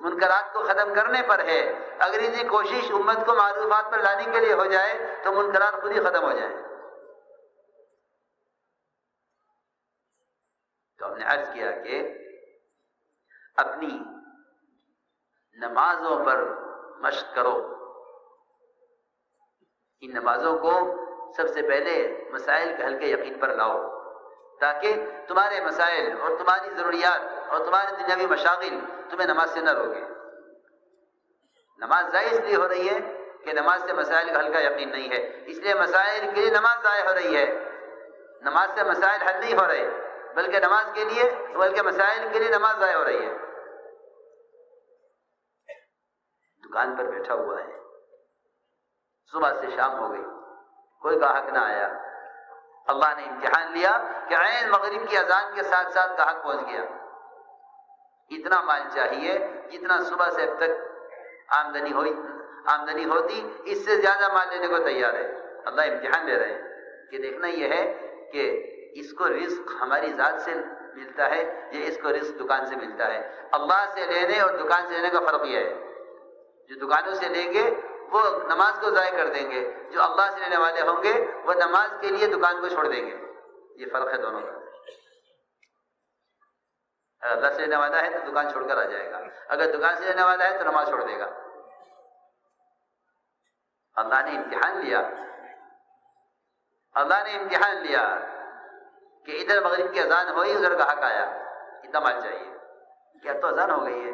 منکرات کو ختم کرنے پر ہے، اگر اتنی کوشش امت کو معروفات پر لانے کے لیے ہو جائے تو منکرات خود ہی ختم ہو جائیں۔ تو ہم نے عرض کیا کہ اپنی نمازوں پر مشق کرو، ان نمازوں کو سب سے پہلے مسائل کے حل کے یقین پر لاؤ، تاکہ تمہارے مسائل اور تمہاری ضروریات اور تمہارے دنیاوی مشاغل تمہیں نماز سے نہ روکیں۔ نماز ضائع اس لیے ہو رہی ہے کہ نماز سے مسائل کا حل کا یقین نہیں ہے، اس لیے مسائل کے لیے نماز ضائع ہو رہی ہے۔ نماز سے مسائل حل نہیں ہو رہے، بلکہ نماز کے لیے، بلکہ مسائل کے لیے نماز ضائع ہو رہی ہے۔ دکان پر بیٹھا ہوا ہے، صبح سے شام ہو گئی، کوئی گاہک نہ آیا، اللہ نے امتحان لیا کہ عین مغرب کی اذان کے ساتھ ساتھ گاہک پہنچ گیا۔ اتنا مال چاہیے جتنا صبح سے اب تک آمدنی ہوتی، اس سے زیادہ مال لینے کو تیار ہے۔ اللہ امتحان لے رہے ہیں کہ دیکھنا یہ ہے کہ اس کو رزق ہماری ذات سے ملتا ہے یا اس کو رزق دکان سے ملتا ہے۔ اللہ سے لینے اور دکان سے لینے کا فرق یہ ہے، جو دکانوں سے لیں گے وہ نماز کو ضائع کر دیں گے، جو اللہ سے لینے والے ہوں گے وہ نماز کے لیے دکان کو چھوڑ دیں گے۔ یہ فرق ہے دونوں کا۔ اگر اللہ سے لینے والا ہے تو دکان چھوڑ کر آ جائے گا، اگر دکان سے لینے والا ہے تو نماز چھوڑ دے گا۔ اللہ نے امتحان لیا، اللہ نے امتحان لیا کہ ادھر مغرب کی اذان ہوئی، ادھر گاہک آیا، اتنا مال چاہیے۔ کیا تو اذان ہو گئی ہے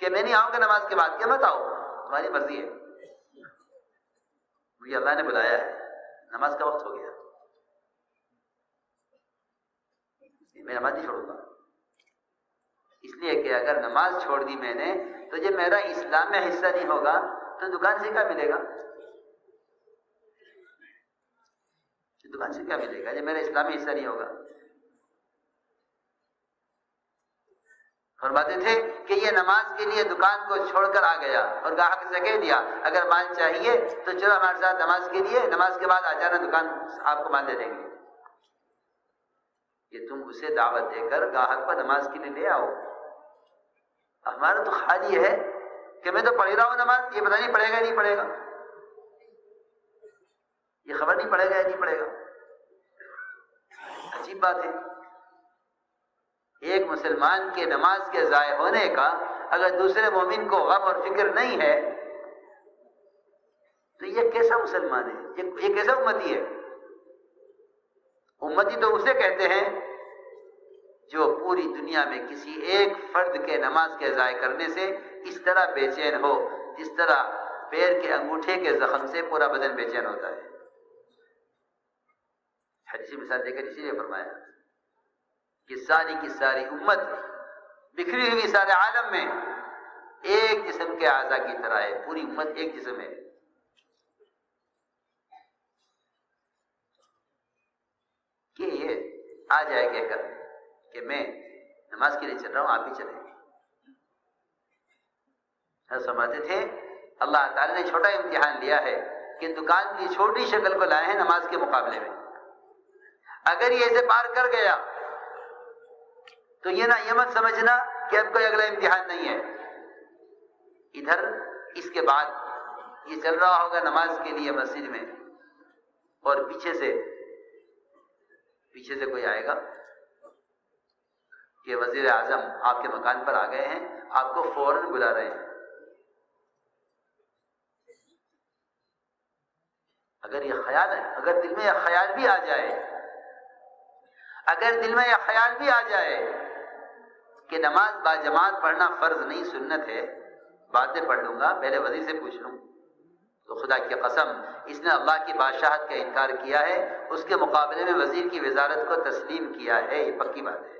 کہ میں نہیں آؤں گا نماز کے بعد؟ کیا مت آؤ، تمہاری مرضی ہے، مجھے اللہ نے بلایا ہے، نماز کا وقت ہو گیا، میں نماز نہیں چھوڑوں گا۔ اس لیے کہ اگر نماز چھوڑ دی میں نے تو جب میرا اسلام میں حصہ نہیں ہوگا تو دکان سے کیا ملے گا؟ دکان سے کیا ملے گا جب میرا اسلام میں حصہ نہیں ہوگا؟ فرماتے تھے کہ یہ نماز کے لیے دکان کو چھوڑ کر آ گیا اور گاہک سے کہہ دیا اگر مال چاہیے تو چلو ہمارے ساتھ نماز کے لیے، نماز کے بعد آ جانا، دکان آپ کو مال دے دیں گے۔ کہ تم اسے دعوت دے کر گاہک پر نماز کے لیے لے آؤ۔ ہمارا تو حال یہ ہے کہ میں تو پڑھ ہی رہا ہوں نماز، یہ پتہ نہیں پڑھے گا نہیں پڑھے گا، یہ خبر نہیں پڑے گا یا نہیں پڑے گا۔ عجیب بات ہے، ایک مسلمان کے نماز کے ضائع ہونے کا اگر دوسرے مومن کو غم اور فکر نہیں ہے تو یہ کیسا مسلمان ہے، یہ کیسا امتی ہے؟ امتی تو اسے کہتے ہیں جو پوری دنیا میں کسی ایک فرد کے نماز کے ضائع کرنے سے اس طرح بے چین ہو جس طرح پیر کے انگوٹھے کے زخم سے پورا بدن بے چین ہوتا ہے۔ حدیثی مثال دے کر اسی لیے فرمایا کہ ساری کی ساری امت بکھری ہوئی سارے عالم میں ایک جسم کے اعضاء کی طرح ہے، پوری امت ایک جسم ہے۔ کہ یہ آ جائے کہہ کر کہ میں نماز کے لیے چل رہا ہوں، آپ بھی چلیں۔ سمجھتے تھے اللہ تعالیٰ نے چھوٹا امتحان لیا ہے کہ دکان کی چھوٹی شکل کو لائے ہیں نماز کے مقابلے میں، اگر یہ اسے پار کر گیا تو یہ مت سمجھنا کہ اب کوئی اگلا امتحان نہیں ہے. ادھر اس کے بعد یہ چل رہا ہوگا نماز کے لیے مسجد میں، اور پیچھے سے کوئی آئے گا کہ وزیر اعظم آپ کے مکان پر آ گئے ہیں، آپ کو فوراً بلا رہے ہیں. اگر یہ خیال ہے، اگر دل میں یہ خیال بھی آ جائے کہ نماز باجماعت پڑھنا فرض نہیں سنت ہے، باتیں پڑھ لوں گا، پہلے وزیر سے پوچھ لوں، تو خدا کی قسم اس نے اللہ کی بادشاہت کا انکار کیا ہے، اس کے مقابلے میں وزیر کی وزارت کو تسلیم کیا ہے، یہ پکی بات ہے.